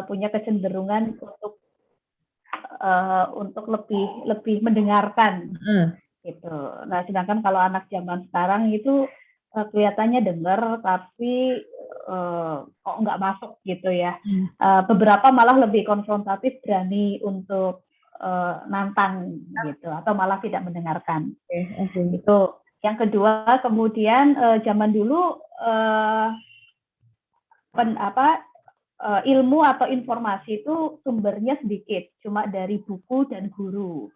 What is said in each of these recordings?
punya kecenderungan untuk lebih mendengarkan gitu. Nah, sedangkan kalau anak zaman sekarang itu kelihatannya dengar tapi kok nggak masuk gitu ya. Beberapa malah lebih konfrontatif, berani untuk nantang gitu, atau malah tidak mendengarkan. Itu. Yang kedua, kemudian zaman dulu ilmu atau informasi itu sumbernya sedikit, cuma dari buku dan guru.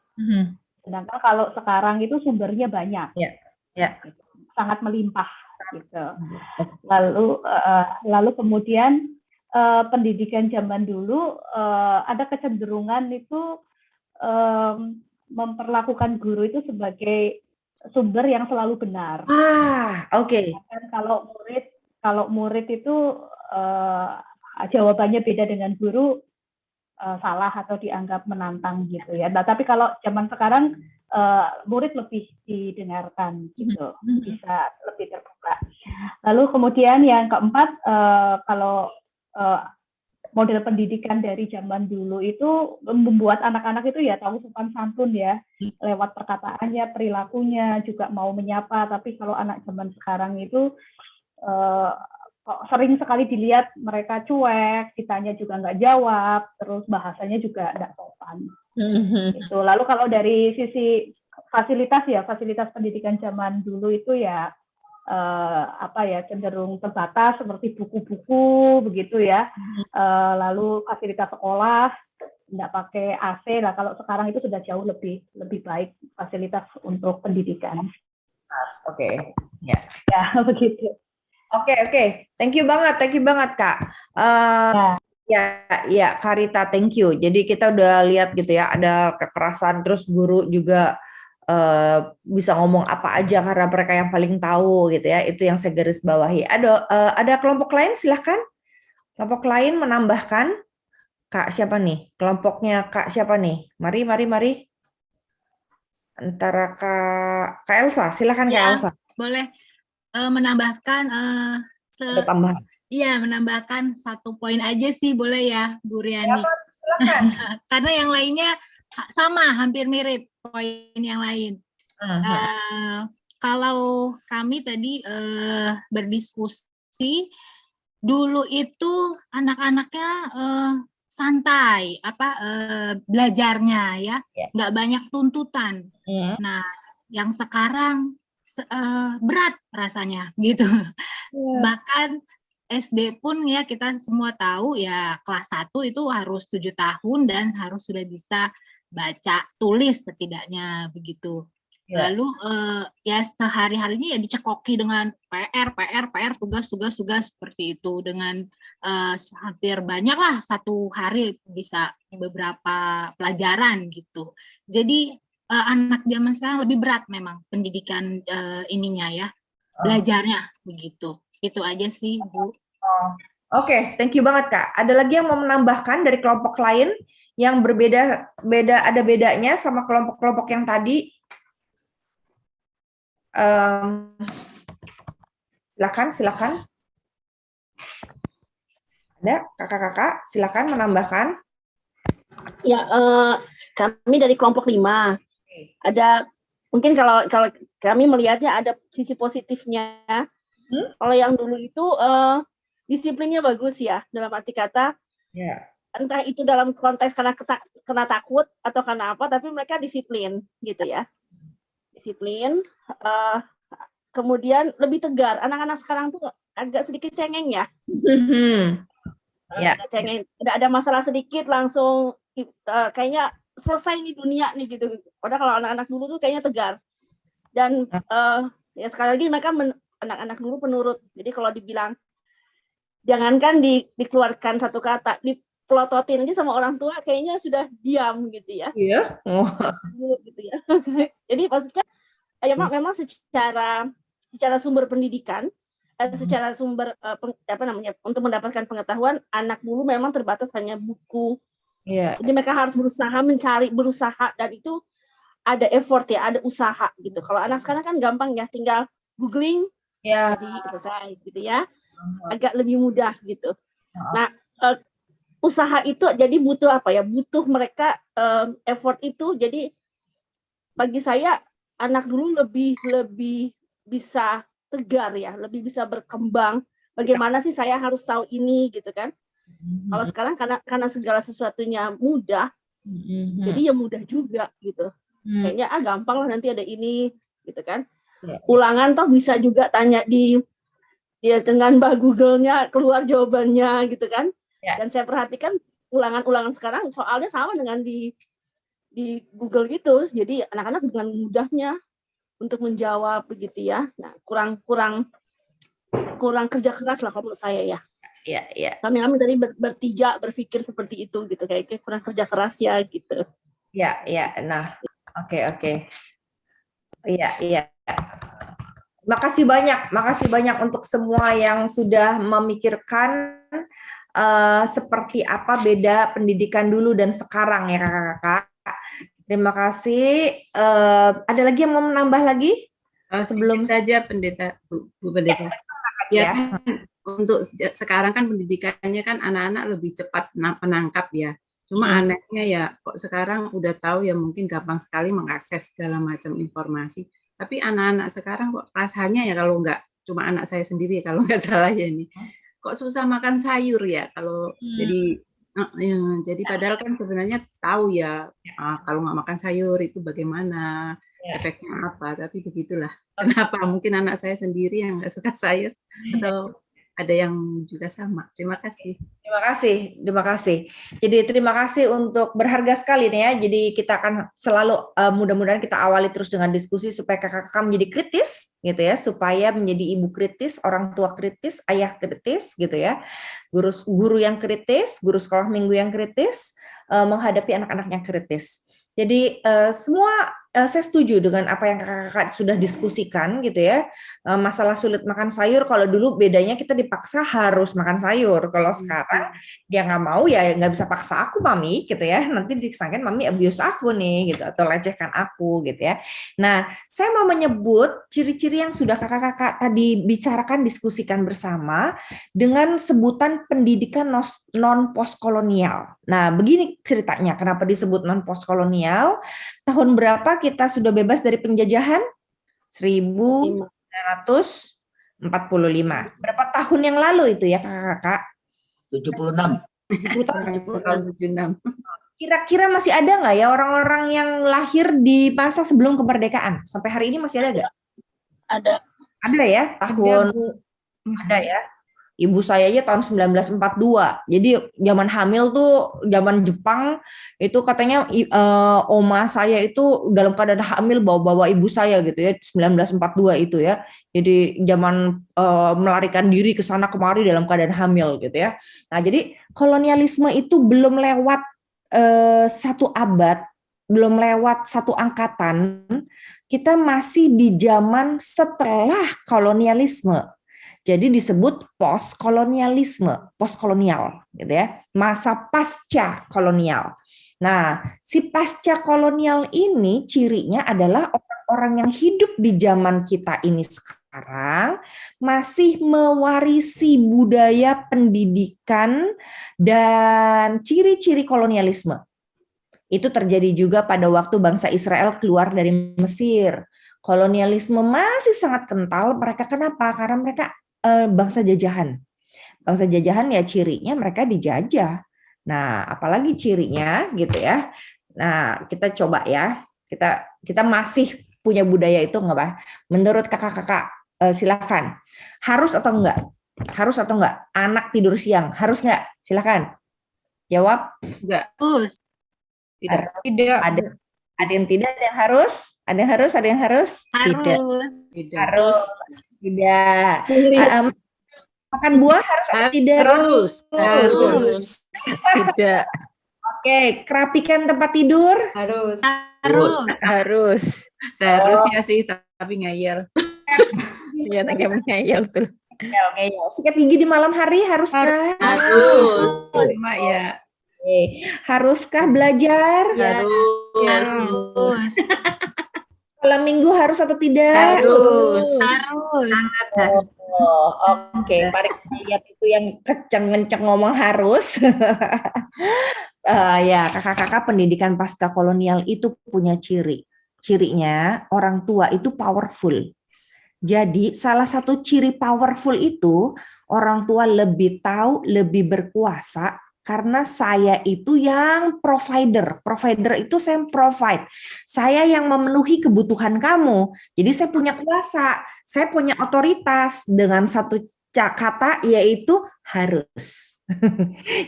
Sedangkan kalau sekarang itu sumbernya banyak, sangat melimpah gitu. Lalu kemudian pendidikan zaman dulu ada kecenderungan itu memperlakukan guru itu sebagai sumber yang selalu benar. Kalau murid itu jawabannya beda dengan guru, salah atau dianggap menantang gitu ya. Nah, tapi kalau zaman sekarang murid lebih didengarkan gitu, bisa lebih terbuka. Lalu kemudian yang keempat, kalau model pendidikan dari zaman dulu itu membuat anak-anak itu ya tahu sopan santun ya, lewat perkataannya, perilakunya, juga mau menyapa. Tapi kalau anak zaman sekarang itu sering sekali dilihat mereka cuek, ditanya juga nggak jawab, terus bahasanya juga nggak sopan. Gitu. Lalu kalau dari sisi fasilitas pendidikan zaman dulu itu ya cenderung terbatas, seperti buku-buku begitu ya. Lalu fasilitas sekolah nggak pakai AC. Nah, kalau sekarang itu sudah jauh lebih baik fasilitas untuk pendidikan. Ya begitu. Oke. Thank you banget Kak. Ya Kak Rita, thank you. Jadi kita udah lihat gitu ya, ada kekerasan, terus guru juga bisa ngomong apa aja karena mereka yang paling tahu gitu ya. Itu yang saya garis bawahi. Ada kelompok lain, silahkan. Kelompok lain menambahkan. Kak siapa nih? Kelompoknya Kak siapa nih? Mari. Antara Kak Elsa, silahkan Kak Elsa. Boleh menambahkan ada tambahan. Iya, menambahkan 1 poin aja sih, boleh ya Bu Riani? Ya, silakan. Karena yang lainnya sama, hampir mirip poin yang lain. Kalau kami tadi berdiskusi, dulu itu anak-anaknya santai belajarnya ya, nggak banyak tuntutan. Nah, yang sekarang berat rasanya gitu. Bahkan SD pun ya kita semua tahu ya, kelas 1 itu harus 7 tahun dan harus sudah bisa baca tulis setidaknya begitu. Lalu ya sehari-harinya ya dicekoki dengan PR, tugas seperti itu, dengan hampir banyak lah, 1 hari bisa beberapa pelajaran gitu. Jadi anak zaman sekarang lebih berat memang pendidikan ininya ya, belajarnya begitu. Itu aja sih Bu. Oke, thank you banget Kak. Ada lagi yang mau menambahkan dari kelompok lain yang berbeda, ada bedanya sama kelompok-kelompok yang tadi? Silakan. Ada kakak-kakak, silakan menambahkan. Ya, kami dari kelompok 5. Ada mungkin kalau kami melihatnya ada sisi positifnya. Kalau yang dulu itu disiplinnya bagus ya, dalam arti kata. Entah itu dalam konteks karena takut atau karena apa, tapi mereka disiplin gitu ya. Disiplin. Kemudian lebih tegar. Anak-anak sekarang tuh agak sedikit cengeng ya. Cengeng. Ada masalah sedikit langsung kayaknya selesai nih dunia nih gitu. Padahal kalau anak-anak dulu tuh kayaknya tegar. Dan ya sekali lagi mereka anak-anak dulu penurut. Jadi kalau dibilang jangankan dikeluarkan satu kata, dipelototin aja sama orang tua kayaknya sudah diam gitu ya. Iya. Gitu ya. Jadi maksudnya ya memang secara sumber pendidikan, secara sumber untuk mendapatkan pengetahuan, anak dulu memang terbatas hanya buku. Jadi mereka harus berusaha, dan itu ada effort ya, ada usaha gitu. Kalau anak sekarang kan gampang ya, tinggal googling, jadi selesai gitu ya, agak lebih mudah gitu. Nah, usaha itu jadi butuh apa ya? Butuh mereka effort itu. Jadi bagi saya anak dulu lebih bisa tegar ya, lebih bisa berkembang. Bagaimana sih saya harus tahu ini gitu kan? Kalau sekarang karena segala sesuatunya mudah, jadi ya mudah juga gitu. Kayaknya gampang lah, nanti ada ini gitu kan. Ulangan toh bisa juga tanya dengan Mbak Google-nya keluar jawabannya gitu kan. Dan saya perhatikan ulangan-ulangan sekarang soalnya sama dengan di Google gitu. Jadi anak-anak dengan mudahnya untuk menjawab begitu ya. Nah, kurang kerja keras lah kalau menurut saya ya. Iya. Kami tadi bertiga berpikir seperti itu gitu, kayak kurang kerja keras ya gitu. Iya. Nah, oke. Iya. Makasih banyak untuk semua yang sudah memikirkan seperti apa beda pendidikan dulu dan sekarang ya kakak-kakak. Terima kasih. Ada lagi yang mau menambah lagi? Sebelum saja Bu Pendeta. Ya. Untuk sekarang kan pendidikannya kan anak-anak lebih cepat menangkap ya. Cuma anehnya ya kok sekarang udah tahu ya mungkin gampang sekali mengakses segala macam informasi. Tapi anak-anak sekarang kok rasanya ya, kalau nggak cuma anak saya sendiri kalau nggak salah ya ini, kok susah makan sayur ya kalau jadi padahal kan sebenarnya tahu ya kalau nggak makan sayur itu bagaimana, efeknya apa, tapi begitulah. Kenapa mungkin anak saya sendiri yang nggak suka sayur atau ada yang juga sama. Terima kasih. Terima kasih. Jadi terima kasih untuk berharga sekali nih ya. Jadi kita akan selalu mudah-mudahan kita awali terus dengan diskusi supaya kakak-kakak menjadi kritis gitu ya, supaya menjadi ibu kritis, orang tua kritis, ayah kritis gitu ya. Guru yang kritis, guru sekolah minggu yang kritis, menghadapi anak-anak yang kritis. Jadi semua saya setuju dengan apa yang kakak-kakak sudah diskusikan gitu ya. Masalah sulit makan sayur, kalau dulu bedanya kita dipaksa harus makan sayur. Kalau sekarang dia nggak mau ya nggak bisa paksa aku mami gitu ya. Nanti disangkain mami abuse aku nih gitu atau lecehkan aku gitu ya. Nah, saya mau menyebut ciri-ciri yang sudah kakak-kakak tadi bicarakan, diskusikan bersama dengan sebutan pendidikan non postkolonial. Nah, begini ceritanya kenapa disebut non postkolonial. Tahun berapa kita sudah bebas dari penjajahan? 1945. Berapa tahun yang lalu itu ya kakak-kakak? 76. 76. Kira-kira masih ada nggak ya orang-orang yang lahir di masa sebelum kemerdekaan? Sampai hari ini masih ada nggak? Ada. Ada ya, tahun ada ya. Ibu saya aja tahun 1942. Jadi zaman hamil tuh zaman Jepang itu katanya oma saya itu dalam keadaan hamil bawa-bawa ibu saya gitu ya, 1942 itu ya. Jadi zaman melarikan diri ke sana kemari dalam keadaan hamil gitu ya. Nah, jadi kolonialisme itu belum lewat satu abad, belum lewat satu angkatan. Kita masih di zaman setelah kolonialisme. Jadi disebut postkolonial gitu ya, masa pasca kolonial. Nah, si pasca kolonial ini cirinya adalah orang-orang yang hidup di zaman kita ini sekarang masih mewarisi budaya pendidikan dan ciri-ciri kolonialisme. Itu terjadi juga pada waktu bangsa Israel keluar dari Mesir. Kolonialisme masih sangat kental. Mereka kenapa? Karena mereka bangsa jajahan. Bangsa jajahan ya cirinya mereka dijajah. Nah, apalagi cirinya gitu ya. Nah, kita coba ya. Kita masih punya budaya itu nggak, Pak? Menurut kakak-kakak silakan. Harus atau enggak? Harus atau enggak? Anak tidur siang, harus enggak? Silakan. Jawab. Enggak. Tidak. Ada yang tidak, ada yang harus? Ada yang harus, ada yang harus? Tidak. Harus. Tidak. Makan buah harus atau tidak? Harus. Tidak. Oke, kerapikan tempat tidur? Harus. Seharusnya sih, tapi ngeyel. Iya, ngeyel betul. Oke. Sikat gigi di malam hari haruskah? Harus. Cuma ya. Haruskah belajar? Harus. Malam minggu harus atau tidak? Harus. Oh, oke. Mari kita lihat itu yang kenceng-kenceng ngomong harus. Ya, kakak-kakak pendidikan pasca kolonial itu punya ciri. Cirinya orang tua itu powerful. Jadi salah satu ciri powerful itu orang tua lebih tahu, lebih berkuasa karena saya itu yang provider. Provider itu saya provide. Saya yang memenuhi kebutuhan kamu. Jadi saya punya kuasa, saya punya otoritas dengan satu kata yaitu harus.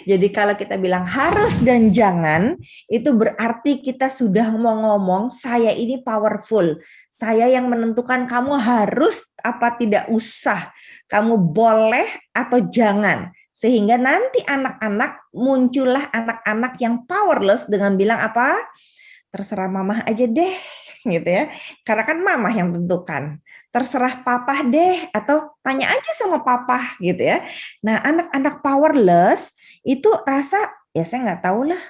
Jadi kalau kita bilang harus dan jangan, itu berarti kita sudah mau ngomong saya ini powerful. Saya yang menentukan kamu harus apa tidak usah. Kamu boleh atau jangan. Sehingga nanti anak-anak muncullah anak-anak yang powerless dengan bilang apa? Terserah mamah aja deh, gitu ya. Karena kan mamah yang tentukan. Terserah papa deh, atau tanya aja sama papa, gitu ya. Nah, anak-anak powerless itu rasa, ya saya nggak tahu lah,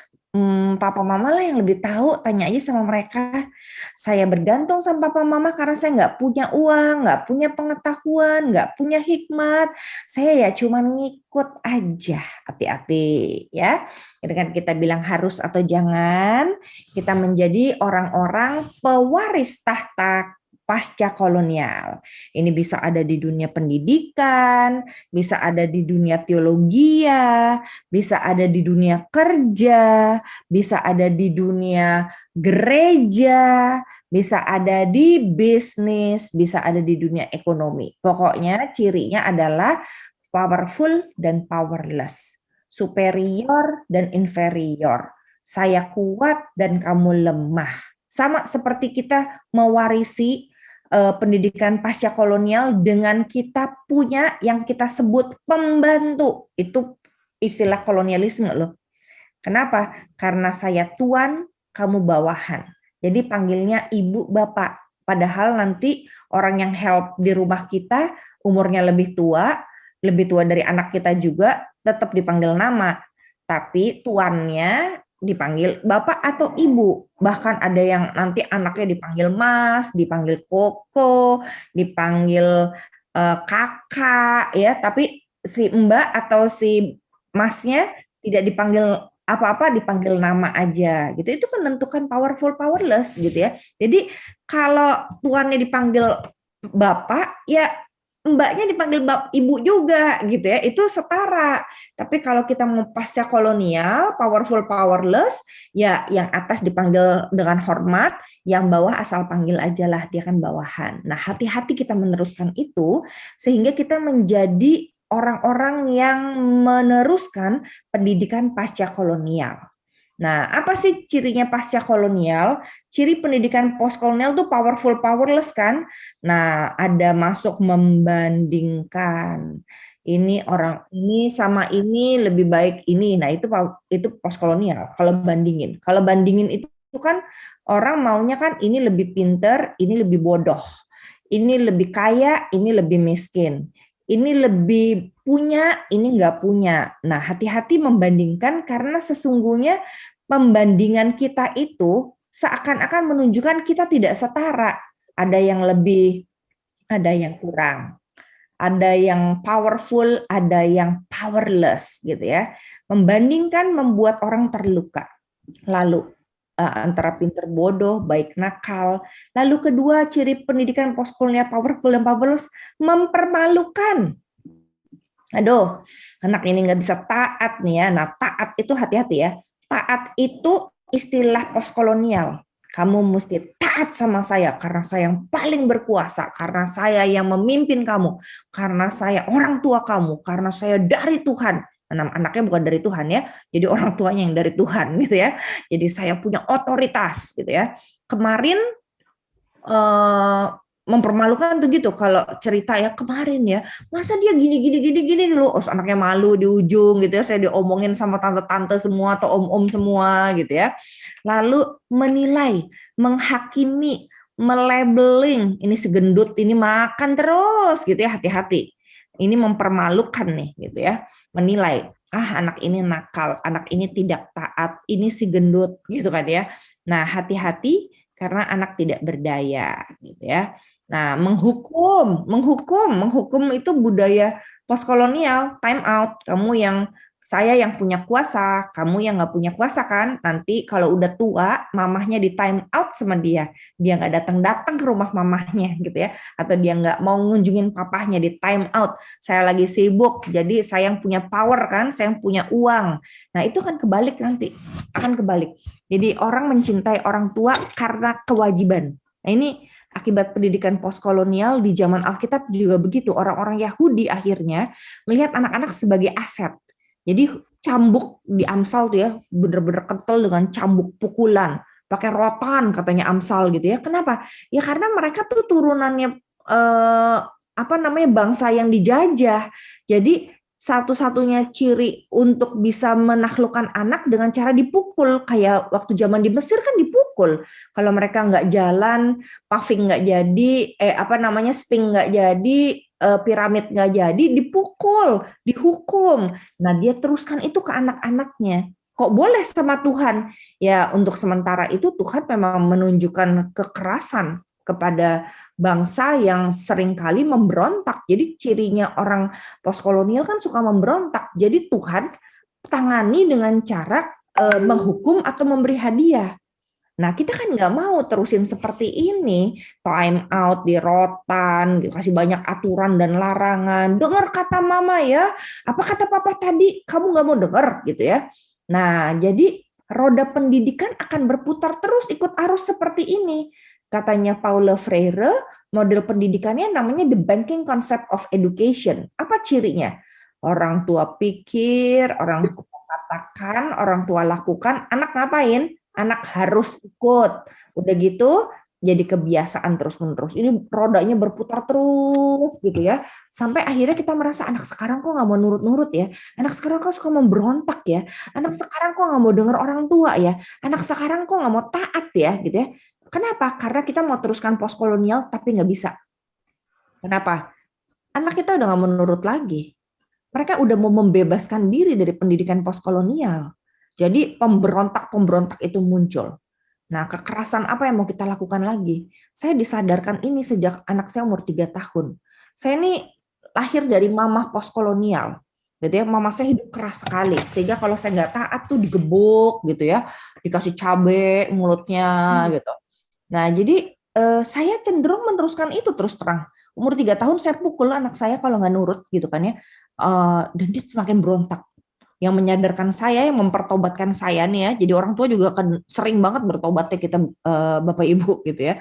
papa mama lah yang lebih tahu, tanya aja sama mereka. Saya bergantung sama papa mama karena saya nggak punya uang, nggak punya pengetahuan, nggak punya hikmat. Saya ya cuma ngikut aja. Hati-hati ya. Dengan kita bilang harus atau jangan, kita menjadi orang-orang pewaris tahta pasca kolonial. Ini bisa ada di dunia pendidikan, bisa ada di dunia teologi, bisa ada di dunia kerja, bisa ada di dunia gereja, bisa ada di bisnis, bisa ada di dunia ekonomi. Pokoknya cirinya adalah powerful dan powerless, superior dan inferior. Saya kuat dan kamu lemah. Sama seperti kita mewarisi pendidikan pasca kolonial dengan kita punya yang kita sebut pembantu. Itu istilah kolonialisme loh. Kenapa? Karena saya tuan, kamu bawahan. Jadi panggilnya ibu, bapak. Padahal nanti orang yang help di rumah kita umurnya lebih tua dari anak kita juga, tetap dipanggil nama. Tapi tuannya dipanggil bapak atau ibu. Bahkan ada yang nanti anaknya dipanggil mas, dipanggil koko, dipanggil kakak, ya. Tapi si mbak atau si masnya tidak dipanggil apa-apa, dipanggil nama aja gitu. Itu menentukan powerful powerless gitu ya. Jadi kalau tuannya dipanggil bapak, ya mbaknya dipanggil ibu juga gitu ya, itu setara. Tapi kalau kita mau pasca kolonial, powerful powerless, ya yang atas dipanggil dengan hormat, yang bawah asal panggil aja lah, dia kan bawahan. Nah, hati-hati kita meneruskan itu sehingga kita menjadi orang-orang yang meneruskan pendidikan pasca kolonial. Nah, apa sih cirinya pasca kolonial? Ciri pendidikan postkolonial tuh powerful powerless kan? Nah, ada masuk membandingkan. Ini orang ini sama ini lebih baik ini. Nah, itu postkolonial. Kalau bandingin itu kan orang maunya kan ini lebih pinter, ini lebih bodoh. Ini lebih kaya, ini lebih miskin. Ini lebih punya, ini nggak punya. Nah, hati-hati membandingkan karena sesungguhnya pembandingan kita itu seakan-akan menunjukkan kita tidak setara. Ada yang lebih, ada yang kurang. Ada yang powerful, ada yang powerless gitu ya. Membandingkan membuat orang terluka. Lalu antara pinter bodoh, baik nakal. Lalu kedua, ciri pendidikan postkolonial powerful dan powerless, mempermalukan. Aduh, anak ini nggak bisa taat nih ya. Nah, taat itu hati-hati ya. Taat itu istilah postkolonial. Kamu mesti taat sama saya karena saya yang paling berkuasa, karena saya yang memimpin kamu, karena saya orang tua kamu, karena saya dari Tuhan. Anaknya bukan dari Tuhan ya, jadi orang tuanya yang dari Tuhan gitu ya. Jadi saya punya otoritas gitu ya. Kemarin mempermalukan tuh gitu kalau cerita ya kemarin ya, masa dia gini loh, anaknya malu di ujung gitu ya, saya diomongin sama tante-tante semua atau om-om semua gitu ya. Lalu menilai, menghakimi, melabeling, ini segendut, ini makan terus gitu ya, hati-hati. Ini mempermalukan nih gitu ya. Menilai, anak ini nakal, anak ini tidak taat, ini si gendut gitu kan ya. Nah, hati-hati karena anak tidak berdaya gitu ya. Nah, menghukum itu budaya postkolonial, time out. Saya yang punya kuasa, kamu yang nggak punya kuasa kan. Nanti kalau udah tua, mamahnya di time out sama dia nggak datang-datang ke rumah mamahnya gitu ya, atau dia nggak mau ngunjungin papahnya di time out. Saya lagi sibuk, jadi saya yang punya power kan, saya yang punya uang. Nah itu kan kebalik nanti, akan kebalik. Jadi orang mencintai orang tua karena kewajiban. Nah ini akibat pendidikan postkolonial di zaman Alkitab juga begitu. Orang-orang Yahudi akhirnya melihat anak-anak sebagai aset. Jadi cambuk di Amsal tuh ya, bener-bener kental dengan cambuk pukulan, pakai rotan katanya Amsal gitu ya. Kenapa? Ya karena mereka tuh turunannya bangsa yang dijajah. Jadi satu-satunya ciri untuk bisa menaklukkan anak dengan cara dipukul, kayak waktu zaman di Mesir kan dipukul. Kalau mereka nggak jalan, paving nggak jadi, sphinx nggak jadi, piramid nggak jadi, dipukul, dihukum. Nah dia teruskan itu ke anak-anaknya. Kok boleh sama Tuhan? Ya untuk sementara itu Tuhan memang menunjukkan kekerasan kepada bangsa yang seringkali memberontak. Jadi cirinya orang postkolonial kan suka memberontak. Jadi Tuhan tangani dengan cara menghukum atau memberi hadiah. Nah kita kan nggak mau terusin seperti ini, time out di rotan, dikasih banyak aturan dan larangan. Dengar kata mama ya, apa kata papa tadi, kamu nggak mau dengar gitu ya. Nah jadi roda pendidikan akan berputar terus ikut arus seperti ini. Katanya Paulo Freire, model pendidikannya namanya the banking concept of education. Apa cirinya? Orang tua pikir, orang tua katakan, orang tua lakukan, anak ngapain? Anak harus ikut. Udah gitu, jadi kebiasaan terus-menerus. Ini rodanya berputar terus gitu ya. Sampai akhirnya kita merasa anak sekarang kok nggak mau nurut-nurut ya. Anak sekarang kok suka memberontak ya. Anak sekarang kok nggak mau dengar orang tua ya. Anak sekarang kok nggak mau taat ya gitu ya. Kenapa? Karena kita mau teruskan postkolonial tapi nggak bisa. Kenapa? Anak kita udah nggak mau nurut lagi. Mereka udah mau membebaskan diri dari pendidikan postkolonial. Jadi pemberontak-pemberontak itu muncul. Nah, kekerasan apa yang mau kita lakukan lagi? Saya disadarkan ini sejak anak saya umur 3 tahun. Saya ini lahir dari mamah postkolonial. Jadi mama saya hidup keras sekali. Sehingga kalau saya nggak taat tuh digebuk gitu ya. Dikasih cabai mulutnya gitu. Nah, jadi saya cenderung meneruskan itu terus terang. Umur 3 tahun saya pukul anak saya kalau nggak nurut gitu kan ya. Dan dia semakin berontak. Yang menyadarkan saya, yang mempertobatkan saya nih ya. Jadi orang tua juga kan sering banget bertobat ya kita Bapak Ibu gitu ya.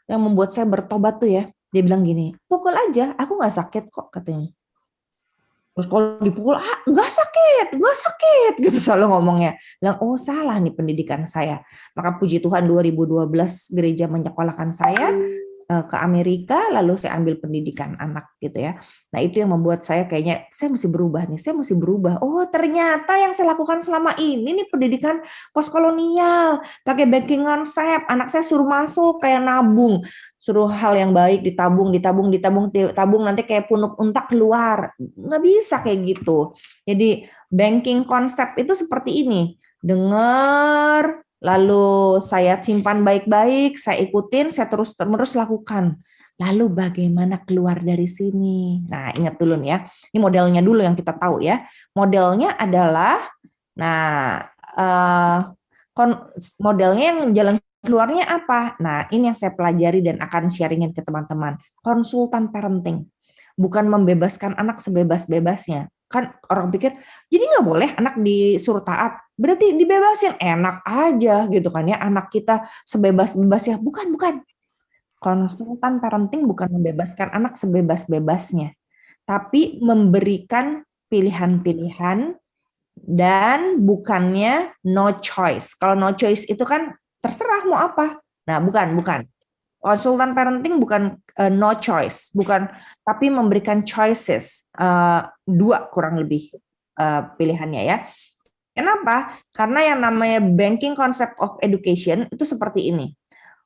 Yang membuat saya bertobat tuh ya. Dia bilang gini, pukul aja, aku nggak sakit kok katanya. Terus kalau dipukul, nggak sakit, gitu selalu ngomongnya. Bilang, oh salah nih pendidikan saya. Maka puji Tuhan 2012 gereja menyekolahkan saya ke Amerika, lalu saya ambil pendidikan anak gitu ya. Nah itu yang membuat saya kayaknya, saya mesti berubah nih, saya mesti berubah. Oh ternyata yang saya lakukan selama ini nih pendidikan postkolonial, pakai banking concept, anak saya suruh masuk kayak nabung. Suruh hal yang baik ditabung, nanti kayak punuk unta keluar. Nggak bisa kayak gitu. Jadi banking konsep itu seperti ini. Dengar, lalu saya simpan baik-baik, saya ikutin, saya terus-menerus lakukan. Lalu bagaimana keluar dari sini? Nah, ingat dulu nih ya. Ini modelnya dulu yang kita tahu ya. Modelnya adalah, modelnya yang jalan keluarnya apa? Nah, ini yang saya pelajari dan akan sharingin ke teman-teman. Konsultan parenting. Bukan membebaskan anak sebebas-bebasnya. Kan orang pikir, jadi nggak boleh anak disuruh taat. Berarti dibebasin, enak aja gitu kan ya. Anak kita sebebas-bebasnya. Bukan. Konsultan parenting bukan membebaskan anak sebebas-bebasnya. Tapi memberikan pilihan-pilihan dan bukannya no choice. Kalau no choice itu kan terserah mau apa. Nah, bukan. Konsultan parenting bukan no choice, bukan, tapi memberikan choices, 2 kurang lebih pilihannya ya. Kenapa? Karena yang namanya banking concept of education itu seperti ini.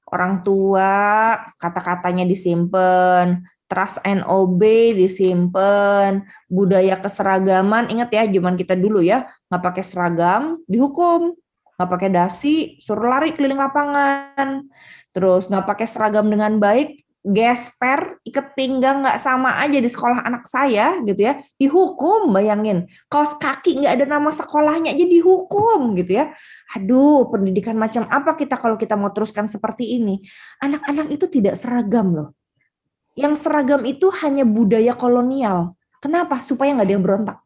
Orang tua kata-katanya disimpan, trust and obey disimpan, budaya keseragaman, ingat ya zaman kita dulu ya, nggak pakai seragam dihukum, nggak pakai dasi suruh lari keliling lapangan. Terus nggak pakai seragam dengan baik, gesper, ikat pinggang nggak sama aja di sekolah anak saya gitu ya, dihukum, bayangin. Kaos kaki nggak ada nama sekolahnya aja dihukum gitu ya. Aduh, pendidikan macam apa kita kalau kita mau teruskan seperti ini? Anak-anak itu tidak seragam loh. Yang seragam itu hanya budaya kolonial. Kenapa? Supaya nggak ada yang berontak.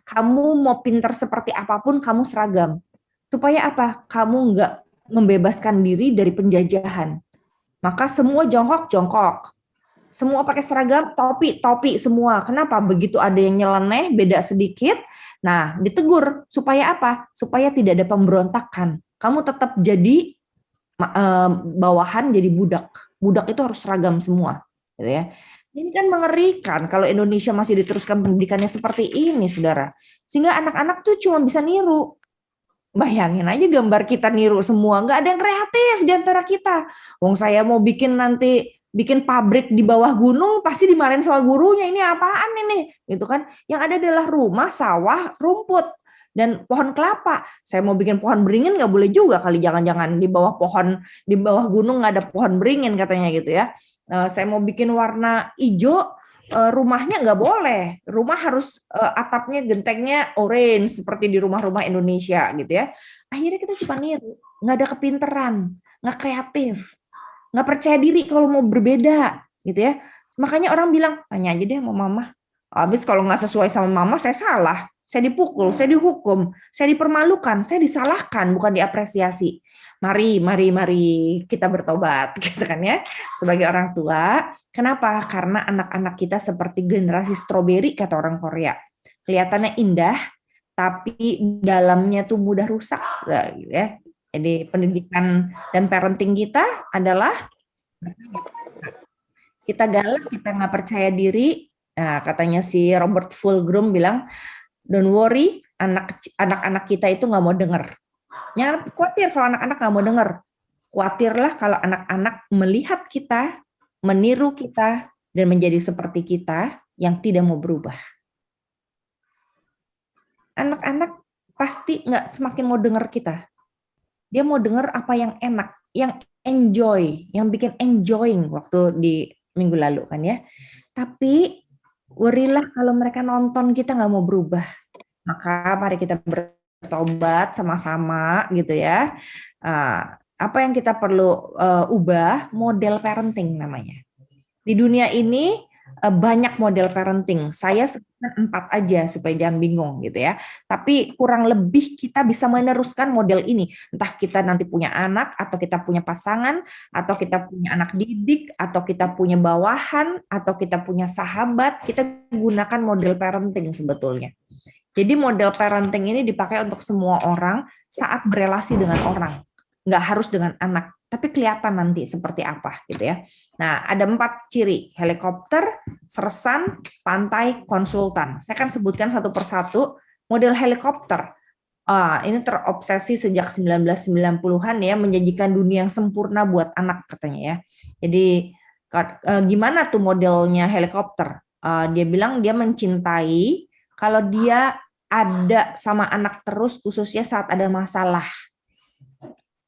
Kamu mau pintar seperti apapun, kamu seragam. Supaya apa? Kamu nggak membebaskan diri dari penjajahan. Maka semua jongkok-jongkok. Semua pakai seragam, topi semua. Kenapa? Begitu ada yang nyeleneh, beda sedikit, nah ditegur. Supaya apa? Supaya tidak ada pemberontakan. Kamu tetap jadi bawahan, jadi budak. Budak itu harus seragam semua. Gitu ya. Ini kan mengerikan kalau Indonesia masih diteruskan pendidikannya seperti ini, saudara. Sehingga anak-anak tuh cuma bisa niru. Bayangin aja gambar kita niru semua, nggak ada yang kreatif di antara kita. Wong saya mau bikin pabrik di bawah gunung, pasti dimarahin sama gurunya, ini apaan ini? Gitu kan. Yang ada adalah rumah, sawah, rumput, dan pohon kelapa. Saya mau bikin pohon beringin nggak boleh juga kali, jangan-jangan di bawah gunung nggak ada pohon beringin katanya gitu ya. Saya mau bikin warna hijau, rumahnya nggak boleh. Rumah harus atapnya, gentengnya orange seperti di rumah-rumah Indonesia gitu ya. Akhirnya kita cuma niru, nggak ada kepinteran, nggak kreatif, nggak percaya diri kalau mau berbeda gitu ya. Makanya orang bilang, tanya aja deh sama mama. Habis kalau nggak sesuai sama mama, saya salah. Saya dipukul, saya dihukum, saya dipermalukan, saya disalahkan, bukan diapresiasi. Mari kita bertobat, gitu kan ya. Sebagai orang tua, kenapa? Karena anak-anak kita seperti generasi stroberi, kata orang Korea. Kelihatannya indah, tapi dalamnya tuh mudah rusak, gitu ya. Jadi pendidikan dan parenting kita adalah kita galak, kita nggak percaya diri. Nah, katanya si Robert Fulghum bilang, don't worry, anak-anak kita itu nggak mau dengar. Jangan khawatir kalau anak-anak nggak mau dengar. Khawatirlah kalau anak-anak melihat kita, meniru kita, dan menjadi seperti kita yang tidak mau berubah. Anak-anak pasti nggak semakin mau dengar kita. Dia mau dengar apa yang enak, yang enjoy, yang bikin enjoying waktu di minggu lalu kan ya. Tapi worry-lah kalau mereka nonton kita nggak mau berubah. Maka mari kita bertobat sama-sama gitu ya. Apa yang kita perlu ubah? Model parenting namanya. Di dunia ini banyak model parenting. Saya sebutkan 4 aja supaya jangan bingung gitu ya. Tapi kurang lebih kita bisa meneruskan model ini. Entah kita nanti punya anak, atau kita punya pasangan, atau kita punya anak didik, atau kita punya bawahan, atau kita punya sahabat, kita gunakan model parenting sebetulnya. Jadi model parenting ini dipakai untuk semua orang saat berelasi dengan orang. Nggak harus dengan anak, tapi kelihatan nanti seperti apa gitu ya. Nah, ada 4 ciri: helikopter, sersan, pantai, konsultan. Saya akan sebutkan satu persatu. Model helikopter, ini terobsesi sejak 1990-an ya, menjanjikan dunia yang sempurna buat anak katanya ya. Jadi gimana tuh modelnya helikopter? Dia bilang dia mencintai kalau dia ada sama anak terus, khususnya saat ada masalah.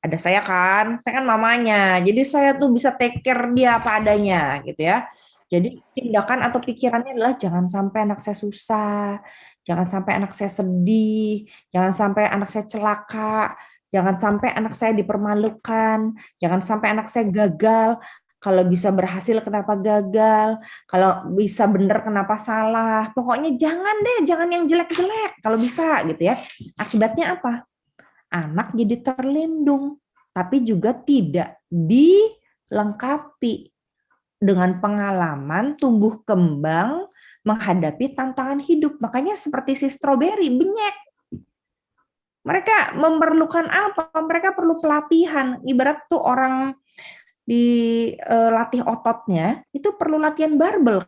Ada saya kan mamanya, jadi saya tuh bisa take care dia apa adanya gitu ya. Jadi tindakan atau pikirannya adalah jangan sampai anak saya susah, jangan sampai anak saya sedih, jangan sampai anak saya celaka, jangan sampai anak saya dipermalukan, jangan sampai anak saya gagal. Kalau bisa berhasil kenapa gagal, kalau bisa benar kenapa salah. Pokoknya jangan yang jelek-jelek kalau bisa gitu ya. Akibatnya apa? Anak jadi terlindung, tapi juga tidak dilengkapi dengan pengalaman tumbuh kembang menghadapi tantangan hidup. Makanya seperti si stroberi, benyek. Mereka memerlukan apa? Mereka perlu pelatihan. Ibarat tuh orang dilatih ototnya, itu perlu latihan barbel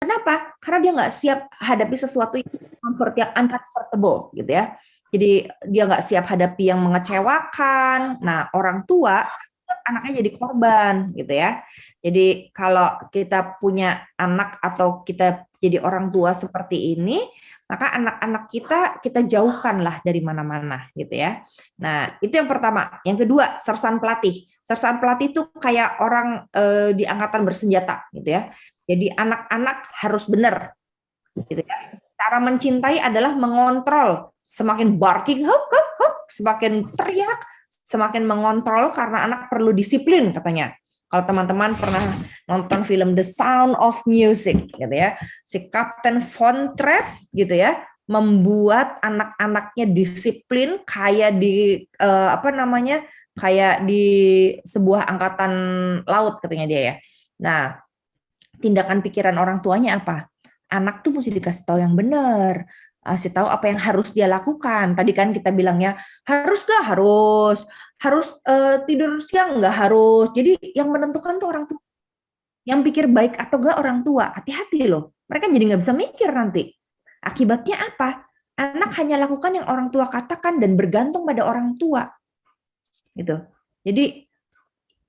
Kenapa? Karena dia nggak siap hadapi sesuatu yang uncomfortable gitu ya. Jadi dia nggak siap hadapi yang mengecewakan. Nah, orang tua anaknya jadi korban gitu ya. Jadi kalau kita punya anak atau kita jadi orang tua seperti ini, maka anak-anak kita jauhkanlah dari mana-mana gitu ya. Nah, itu yang pertama. Yang kedua, sersan pelatih. Sersan pelatih itu kayak orang di angkatan bersenjata gitu ya. Jadi anak-anak harus benar gitu ya. Cara mencintai adalah mengontrol. Semakin barking, hop, hop, hop, semakin teriak, semakin mengontrol karena anak perlu disiplin katanya. Kalau teman-teman pernah nonton film The Sound of Music gitu ya, si Kapten Von Trapp gitu ya, membuat anak-anaknya disiplin kayak di kayak di sebuah angkatan laut katanya dia ya. Nah, tindakan pikiran orang tuanya apa? Anak tuh mesti dikasih tahu yang benar, kasih tahu apa yang harus dia lakukan. Tadi kan kita bilangnya harus gak harus tidur siang nggak harus. Jadi yang menentukan tuh orang tua. Yang pikir baik atau enggak orang tua. Hati-hati loh. Mereka jadi nggak bisa mikir nanti. Akibatnya apa? Anak hanya lakukan yang orang tua katakan dan bergantung pada orang tua. Gitu. Jadi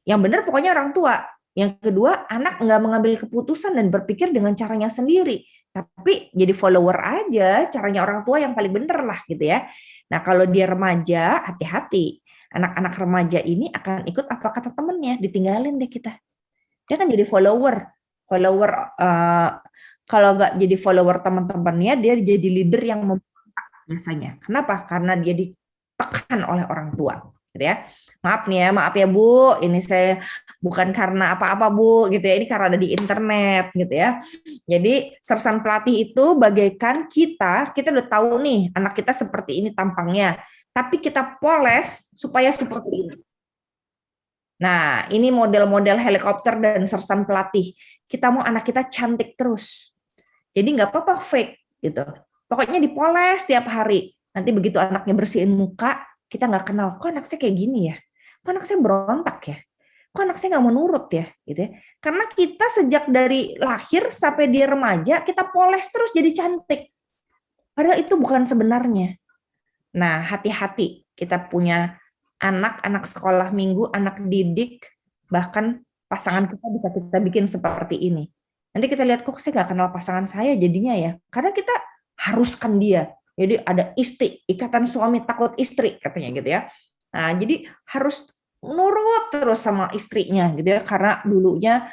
yang benar pokoknya orang tua. Yang kedua, anak nggak mengambil keputusan dan berpikir dengan caranya sendiri. Tapi jadi follower aja, caranya orang tua yang paling benar lah gitu ya. Nah kalau dia remaja, hati-hati. Anak-anak remaja ini akan ikut apa kata temennya, ditinggalin deh kita. Dia kan jadi follower. Kalau nggak jadi follower teman-temannya, dia jadi leader yang memberontak biasanya. Kenapa? Karena dia ditekan oleh orang tua. Gitu ya. Maaf ya Bu, ini saya bukan karena apa-apa Bu, gitu ya. Ini karena ada di internet, gitu ya. Jadi sersan pelatih itu bagaikan kita udah tahu nih anak kita seperti ini tampangnya, tapi kita poles supaya seperti ini. Nah, ini model-model helikopter dan sersan pelatih. Kita mau anak kita cantik terus. Jadi nggak apa-apa fake, gitu. Pokoknya dipoles tiap hari. Nanti begitu anaknya bersihin muka, kita nggak kenal. Kok anak saya kayak gini ya? Kok anak saya berontak ya? Kok anak saya nggak mau nurut ya? Gitu ya. Karena kita sejak dari lahir sampai dia remaja, kita poles terus jadi cantik. Padahal itu bukan sebenarnya. Nah, hati-hati. Kita punya anak sekolah minggu, anak didik, bahkan pasangan kita bisa kita bikin seperti ini. Nanti kita lihat, kok saya nggak kenal pasangan saya jadinya ya? Karena kita haruskan dia. Jadi ada ikatan suami takut istri katanya gitu ya. Nah, jadi harus nurut terus sama istrinya gitu ya, karena dulunya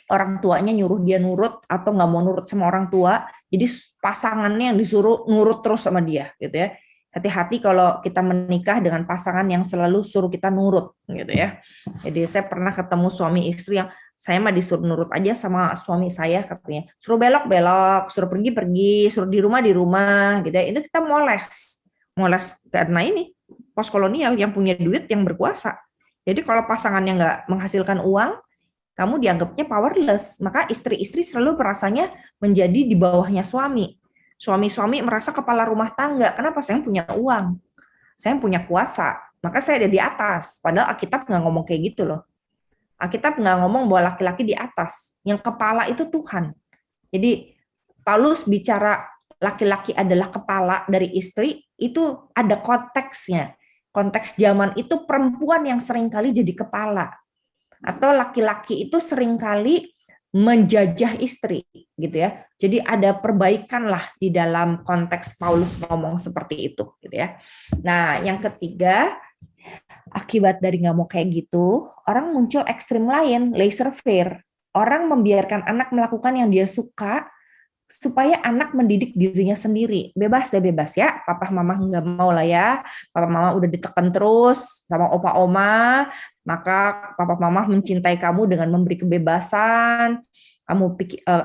orang tuanya nyuruh dia nurut atau nggak mau nurut sama orang tua, jadi pasangannya yang disuruh nurut terus sama dia gitu ya. Hati-hati kalau kita menikah dengan pasangan yang selalu suruh kita nurut gitu ya. Jadi saya pernah ketemu suami istri yang saya mah disuruh nurut aja sama suami saya katanya. Suruh belok-belok, suruh pergi-pergi, suruh di rumah gitu ya. Ini kita moles karena ini postkolonial yang punya duit yang berkuasa. Jadi kalau pasangannya nggak menghasilkan uang, kamu dianggapnya powerless. Maka istri-istri selalu merasanya menjadi di bawahnya suami. Suami-suami merasa kepala rumah tangga. Kenapa? Saya punya uang, saya punya kuasa, maka saya ada di atas. Padahal Alkitab nggak ngomong kayak gitu loh. Alkitab nggak ngomong bahwa laki-laki di atas. Yang kepala itu Tuhan. Jadi Paulus bicara laki-laki adalah kepala dari istri, itu ada konteksnya. Konteks zaman itu perempuan yang seringkali jadi kepala. Atau laki-laki itu seringkali menjajah istri gitu ya. Jadi ada perbaikan lah di dalam konteks Paulus ngomong seperti itu gitu ya. Nah, yang ketiga, akibat dari nggak mau kayak gitu, orang muncul ekstrim lain, laissez-faire. Orang membiarkan anak melakukan yang dia suka supaya anak mendidik dirinya sendiri. Bebas deh, bebas ya. Papa mama nggak mau lah ya. Papa mama udah ditekan terus sama opa oma, maka papa mama mencintai kamu dengan memberi kebebasan.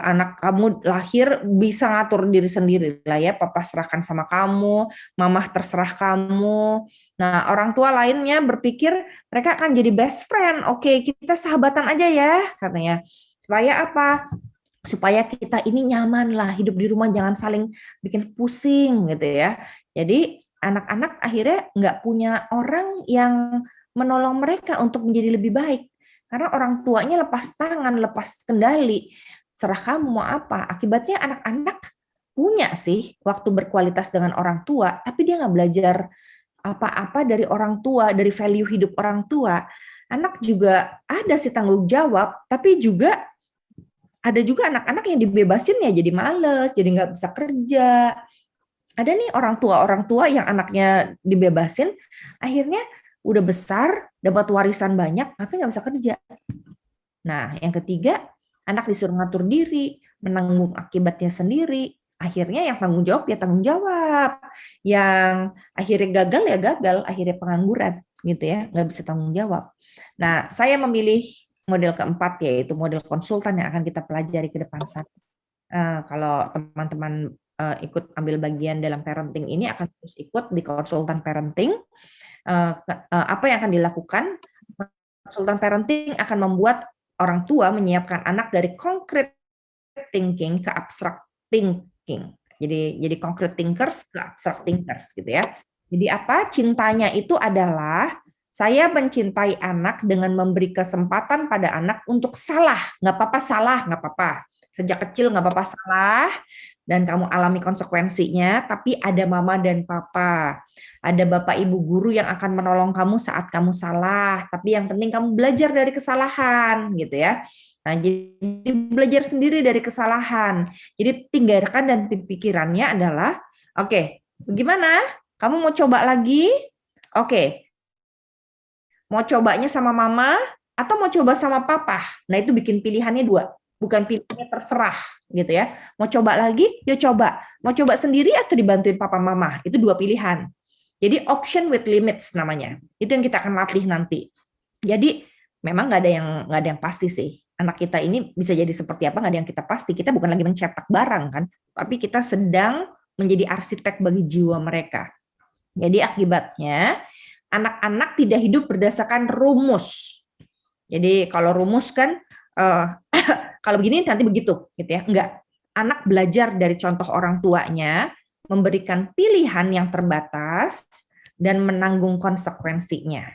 Anak kamu lahir bisa ngatur diri sendiri lah ya. Papa serahkan sama kamu, mama terserah kamu. Nah, orang tua lainnya berpikir mereka akan jadi best friend. Oke, kita sahabatan aja ya, katanya. Supaya apa? Supaya kita ini nyaman lah, hidup di rumah jangan saling bikin pusing gitu ya. Jadi anak-anak akhirnya nggak punya orang yang menolong mereka untuk menjadi lebih baik. Karena orang tuanya lepas tangan, lepas kendali. serah kamu mau apa. Akibatnya anak-anak punya sih waktu berkualitas dengan orang tua, tapi dia nggak belajar apa-apa dari orang tua, dari value hidup orang tua. Anak juga ada sih tanggung jawab, tapi juga ada juga anak-anak yang dibebasin ya jadi males, jadi nggak bisa kerja. Ada nih orang tua yang anaknya dibebasin, akhirnya udah besar, dapat warisan banyak, tapi nggak bisa kerja. Nah, yang ketiga, anak disuruh ngatur diri, menanggung akibatnya sendiri. Akhirnya yang tanggung jawab ya tanggung jawab. Yang akhirnya gagal ya gagal, akhirnya pengangguran gitu ya, nggak bisa tanggung jawab. Nah, saya memilih model keempat, yaitu model konsultan yang akan kita pelajari ke depan sana. Kalau teman-teman ikut ambil bagian dalam parenting ini, akan terus ikut di konsultan parenting. Apa yang akan dilakukan? Konsultan parenting akan membuat orang tua menyiapkan anak dari concrete thinking ke abstract thinking. Jadi concrete thinkers ke abstract thinkers gitu ya. Jadi apa? Cintanya itu adalah saya mencintai anak dengan memberi kesempatan pada anak untuk salah. Nggak apa-apa salah, nggak apa-apa. Sejak kecil nggak apa-apa salah, dan kamu alami konsekuensinya, tapi ada mama dan papa. Ada bapak ibu guru yang akan menolong kamu saat kamu salah, tapi yang penting kamu belajar dari kesalahan gitu ya. Nah, jadi belajar sendiri dari kesalahan. Jadi tinggalkan dan pikirannya adalah, oke, bagaimana? Kamu mau coba lagi? Oke. Mau cobanya sama mama atau mau coba sama papa? Nah, itu bikin pilihannya dua. Bukan pilihannya terserah gitu ya. Mau coba lagi? Yuk coba. Mau coba sendiri atau dibantuin papa mama? Itu dua pilihan. Jadi option with limits namanya. Itu yang kita akan latih nanti. Jadi memang nggak ada yang pasti sih. Anak kita ini bisa jadi seperti apa, nggak ada yang kita pasti. Kita bukan lagi mencetak barang kan, tapi kita sedang menjadi arsitek bagi jiwa mereka. Jadi akibatnya anak-anak tidak hidup berdasarkan rumus. Jadi kalau rumus kan kalau begini nanti begitu gitu ya. Enggak. Anak belajar dari contoh orang tuanya, memberikan pilihan yang terbatas dan menanggung konsekuensinya.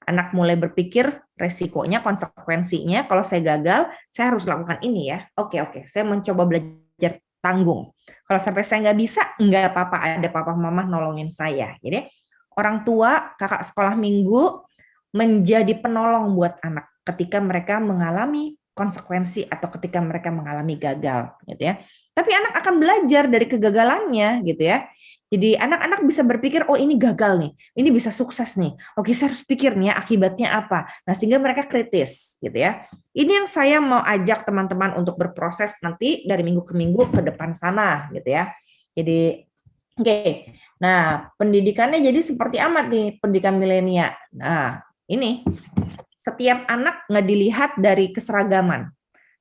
Anak mulai berpikir resikonya, konsekuensinya, kalau saya gagal, saya harus lakukan ini ya. Oke, saya mencoba belajar tanggung. Kalau sampai saya nggak bisa, nggak apa-apa, ada papa mama nolongin saya. Jadi orang tua, kakak sekolah minggu menjadi penolong buat anak ketika mereka mengalami konsekuensi atau ketika mereka mengalami gagal, gitu ya. Tapi anak akan belajar dari kegagalannya, gitu ya. Jadi anak-anak bisa berpikir, oh ini gagal nih, ini bisa sukses nih. Oke, saya harus pikir nih akibatnya apa. Nah, sehingga mereka kritis, gitu ya. Ini yang saya mau ajak teman-teman untuk berproses nanti dari minggu ke minggu ke depan sana, gitu ya. Jadi, oke. Nah, pendidikannya jadi seperti amat nih, pendidikan milenial. Nah, ini setiap anak nggak dilihat dari keseragaman,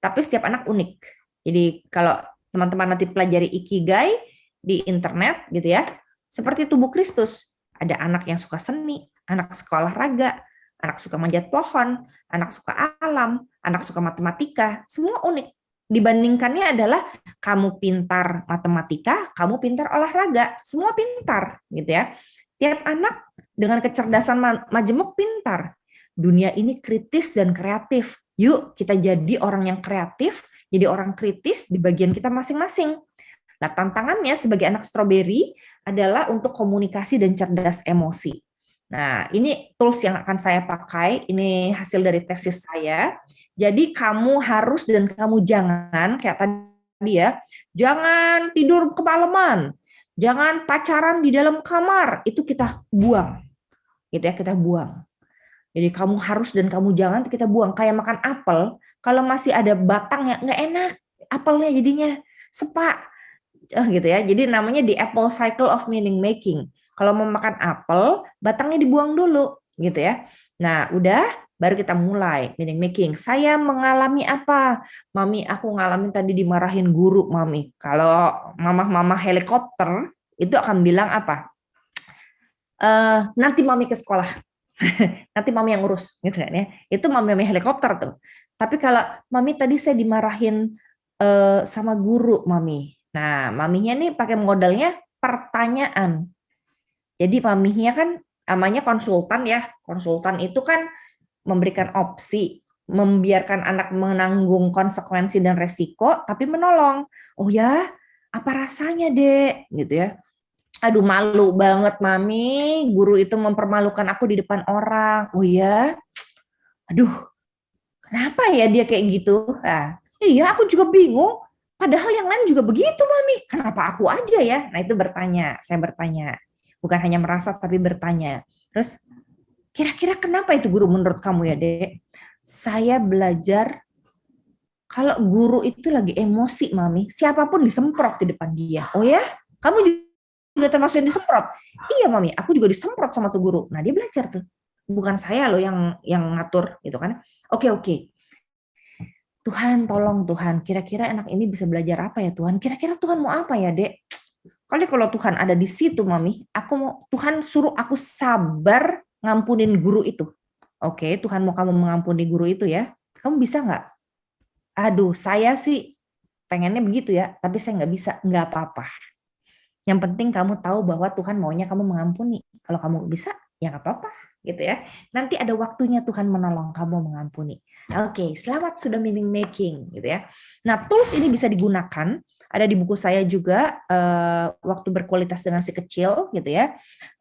tapi setiap anak unik. Jadi kalau teman-teman nanti pelajari Ikigai di internet gitu ya, seperti tubuh Kristus. Ada anak yang suka seni, anak suka olahraga, anak suka manjat pohon, anak suka alam, anak suka matematika, semua unik. Dibandingkannya adalah kamu pintar matematika, kamu pintar olahraga, semua pintar gitu ya. Tiap anak dengan kecerdasan majemuk pintar. Dunia ini kritis dan kreatif. Yuk kita jadi orang yang kreatif, jadi orang kritis di bagian kita masing-masing. Nah, tantangannya sebagai anak stroberi adalah untuk komunikasi dan cerdas emosi. Nah, ini tools yang akan saya pakai, ini hasil dari tesis saya. Jadi kamu harus dan kamu jangan, kayak tadi ya, jangan tidur kemalaman, jangan pacaran di dalam kamar, itu kita buang. Gitu ya, kita buang. Jadi kamu harus dan kamu jangan kita buang. Kayak makan apel, kalau masih ada batangnya nggak enak, apelnya jadinya sepak, gitu ya. Jadi namanya the apple cycle of meaning making. Kalau mau makan apel, batangnya dibuang dulu, gitu ya. Nah, udah, baru kita mulai meaning making. Saya mengalami apa? Mami, aku ngalamin tadi dimarahin guru, Mami. Kalau mama-mama helikopter itu akan bilang apa? Nanti Mami ke sekolah. Nanti mami yang ngurus gitu kan ya. Itu mami helikopter tuh. Tapi kalau mami tadi saya dimarahin sama guru mami. Nah, maminya nih pakai modalnya pertanyaan. Jadi maminya kan namanya konsultan ya. Konsultan itu kan memberikan opsi. membiarkan anak menanggung konsekuensi dan resiko, tapi menolong. Oh ya, apa rasanya, Dek? Gitu ya. Aduh, malu banget, Mami. Guru itu mempermalukan aku di depan orang. Oh ya, aduh, kenapa ya dia kayak gitu? Nah, iya, aku juga bingung. Padahal yang lain juga begitu, Mami. Kenapa aku aja ya? Nah, itu bertanya. Saya bertanya. Bukan hanya merasa, tapi bertanya. Terus, kira-kira kenapa itu guru menurut kamu ya, Dek? Saya belajar kalau guru itu lagi emosi, Mami, siapapun disemprot di depan dia. Oh ya? Kamu juga termasuk yang disemprot? Iya, Mami, aku juga disemprot sama tuh guru. Nah, dia belajar tuh. Bukan saya loh yang ngatur gitu kan. Oke, oke. Tuhan, tolong Tuhan, kira-kira anak ini bisa belajar apa ya Tuhan? Kira-kira Tuhan mau apa ya, Dek? Kali kalau Tuhan ada di situ, Mami, aku mau Tuhan suruh aku sabar ngampunin guru itu. Oke, Tuhan mau kamu mengampuni guru itu ya. Kamu bisa nggak? Aduh, saya sih pengennya begitu ya, tapi saya nggak bisa. Nggak apa-apa. Yang penting kamu tahu bahwa Tuhan maunya kamu mengampuni. Kalau kamu bisa, ya nggak apa-apa, gitu ya. Nanti ada waktunya Tuhan menolong kamu mengampuni. Oke, selamat sudah meaning making, gitu ya. Nah, tools ini bisa digunakan. Ada di buku saya juga waktu berkualitas dengan si kecil, gitu ya.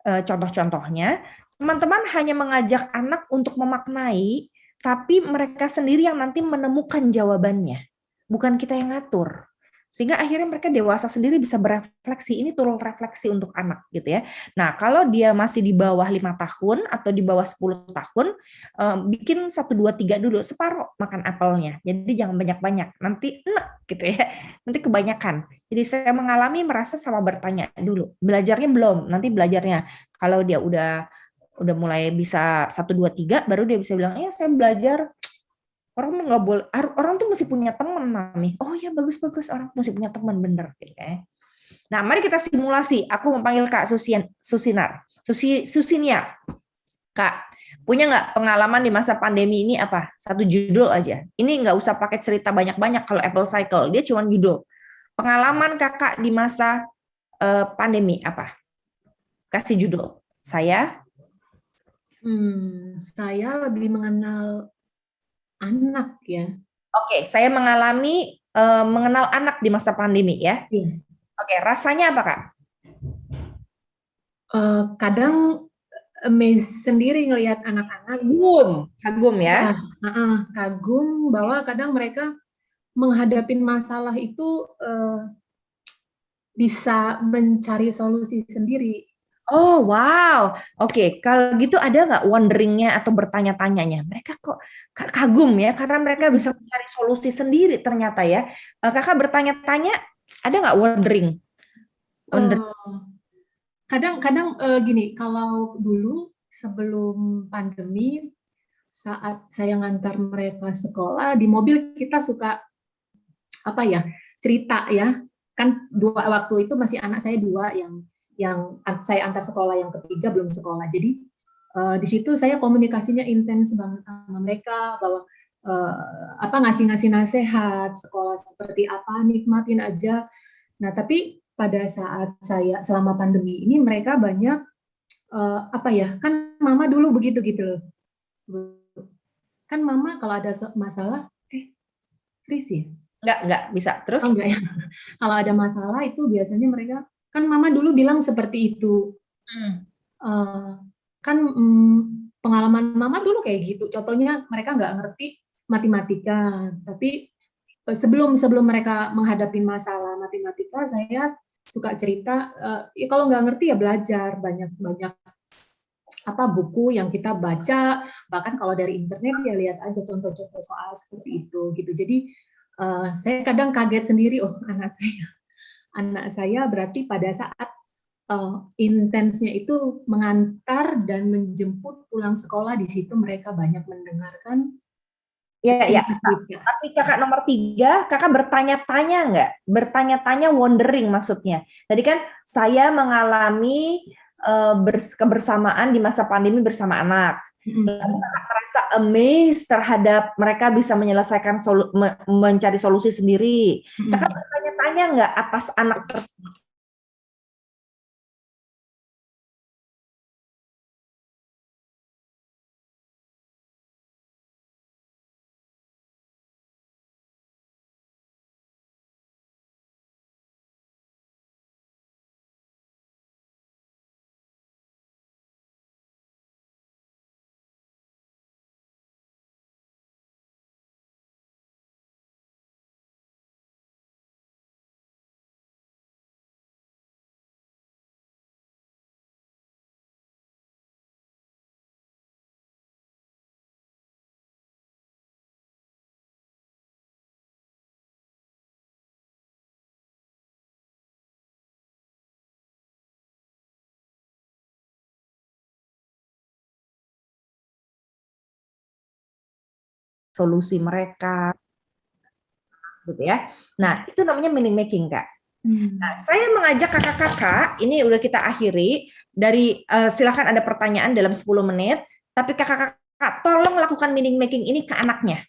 Contoh-contohnya, teman-teman hanya mengajak anak untuk memaknai, tapi mereka sendiri yang nanti menemukan jawabannya. Bukan kita yang ngatur. Sehingga akhirnya mereka dewasa sendiri bisa berefleksi. Ini tool refleksi untuk anak gitu ya. Nah, kalau dia masih di bawah 5 tahun atau di bawah 10 tahun, bikin 1, 2, 3 dulu, separuh makan apelnya. Jadi jangan banyak-banyak, nanti enak gitu ya. Nanti kebanyakan. Jadi saya mengalami merasa sama bertanya dulu. Belajarnya belum, nanti belajarnya. Kalau dia udah mulai bisa 1, 2, 3, baru dia bisa bilang, ya saya belajar. Orang nggak boleh, orang tuh mesti punya teman, Mami. Oh ya, bagus-bagus, orang mesti punya teman, bener. Nah, mari kita simulasi. Aku memanggil Kak Susinia. Kak, punya nggak pengalaman di masa pandemi ini apa? Satu judul aja. Ini nggak usah pakai cerita banyak-banyak kalau Apple Cycle. Dia cuma judul. Pengalaman kakak di masa pandemi apa? Kasih judul. Saya Lebih mengenal anak ya. Oke, saya mengenal anak di masa pandemi ya. Iya. Oke, rasanya apa, Kak? Kadang amazed sendiri ngelihat anak-anak. Kagum ya. Kagum bahwa kadang mereka menghadapi masalah itu bisa mencari solusi sendiri. Oh, wow. Oke, kalau gitu ada nggak wonderingnya atau bertanya-tanyanya? Mereka kok kagum ya, karena mereka bisa mencari solusi sendiri ternyata ya. Kakak bertanya-tanya, ada nggak wondering? Kadang-kadang gini, kalau dulu sebelum pandemi, saat saya ngantar mereka sekolah, di mobil kita suka cerita ya. Kan waktu itu masih anak saya 2 yang saya antar sekolah, yang ketiga belum sekolah. Jadi di situ saya komunikasinya intens banget sama mereka bahwa ngasih nasihat sekolah seperti apa, nikmatin aja. Nah, tapi pada saat saya selama pandemi ini mereka banyak kan mama dulu begitu gitu loh. Kan mama kalau ada masalah freeze ya? Enggak bisa. Terus? Oh, enggak ya. Kalau ada masalah itu biasanya mereka, kan mama dulu bilang seperti itu. Kan pengalaman mama dulu kayak gitu. Contohnya mereka nggak ngerti matematika, tapi sebelum mereka menghadapi masalah matematika, saya suka cerita, ya kalau nggak ngerti ya belajar, banyak buku yang kita baca, bahkan kalau dari internet ya lihat aja contoh-contoh soal seperti itu gitu. Jadi saya kadang kaget sendiri, oh anak saya berarti pada saat intensnya itu mengantar dan menjemput pulang sekolah, di situ mereka banyak mendengarkan. Ya. Tapi kakak nomor 3, kakak bertanya-tanya nggak? Bertanya-tanya wondering maksudnya. Tadi kan saya mengalami kebersamaan di masa pandemi bersama anak. Lalu kakak merasa amazed terhadap mereka bisa menyelesaikan mencari solusi sendiri. Kakak bertanya-tanya nggak atas anak tersebut? solusi mereka, gitu ya. Nah, itu namanya meaning making, Kak. Nah, saya mengajak kakak-kakak, ini udah kita akhiri, dari silakan ada pertanyaan dalam 10 menit, tapi kakak-kakak tolong lakukan meaning making ini ke anaknya.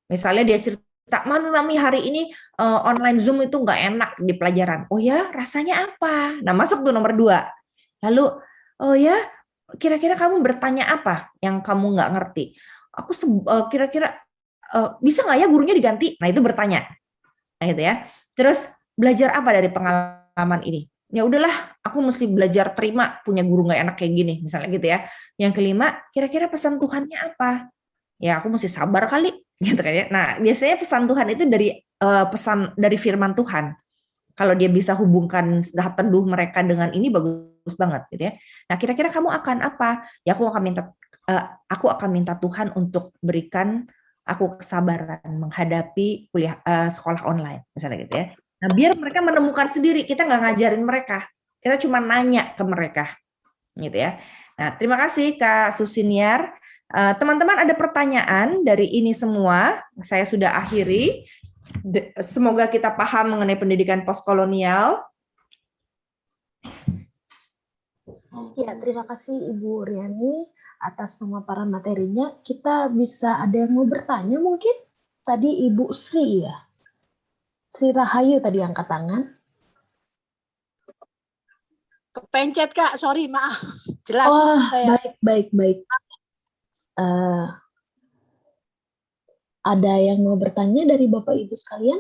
Misalnya dia cerita, Mami hari ini online Zoom itu nggak enak di pelajaran. Oh ya, rasanya apa? Nah, masuk tuh nomor 2. Lalu, oh ya, kira-kira kamu bertanya apa yang kamu nggak ngerti? Aku kira-kira bisa nggak ya gurunya diganti? Nah, itu bertanya. Nah, gitu ya. Terus belajar apa dari pengalaman ini? Ya udahlah, aku mesti belajar terima punya guru nggak enak kayak gini, misalnya gitu ya. Yang kelima, kira-kira pesan Tuhannya apa? Ya aku mesti sabar kali, gitu kan ya. Nah, biasanya pesan Tuhan itu dari pesan dari firman Tuhan. Kalau dia bisa hubungkan sedah teduh mereka dengan ini bagus banget, gitu ya. Nah, kira-kira kamu akan apa? Ya aku akan minta Tuhan untuk berikan aku kesabaran menghadapi kuliah sekolah online, misalnya gitu ya. Nah, biar mereka menemukan sendiri, kita nggak ngajarin mereka, kita cuma nanya ke mereka, gitu ya. Nah, terima kasih Kak Susiniar. Teman-teman ada pertanyaan dari ini semua, saya sudah akhiri. Semoga kita paham mengenai pendidikan postkolonial. Ya, terima kasih Ibu Riani atas pemaparan materinya. Kita bisa ada yang mau bertanya mungkin? Tadi Ibu Sri ya? Sri Rahayu tadi angkat tangan. Kepencet Kak, sorry maaf. Jelas. Oh, saya. baik. Ada yang mau bertanya dari Bapak Ibu sekalian?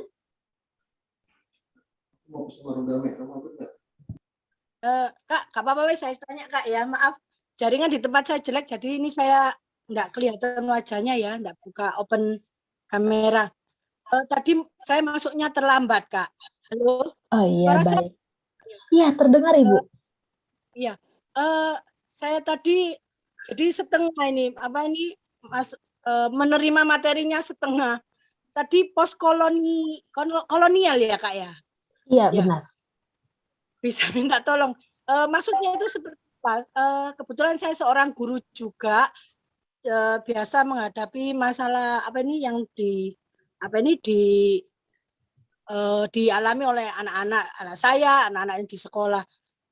Kak apa-apa saya tanya Kak ya, maaf. Jaringan di tempat saya jelek, jadi ini saya nggak kelihatan wajahnya ya, nggak buka open kamera. Tadi saya masuknya terlambat Kak. Halo? Oh iya, Suara baik. Iya, terdengar Ibu. Iya. Saya tadi jadi setengah ini, menerima materinya setengah. Tadi kolonial ya Kak ya? Iya, Ya. benar. Bisa minta tolong. Maksudnya itu seperti apa? Kebetulan saya seorang guru juga, biasa menghadapi masalah yang dialami oleh anak-anak saya, anak-anak yang di sekolah.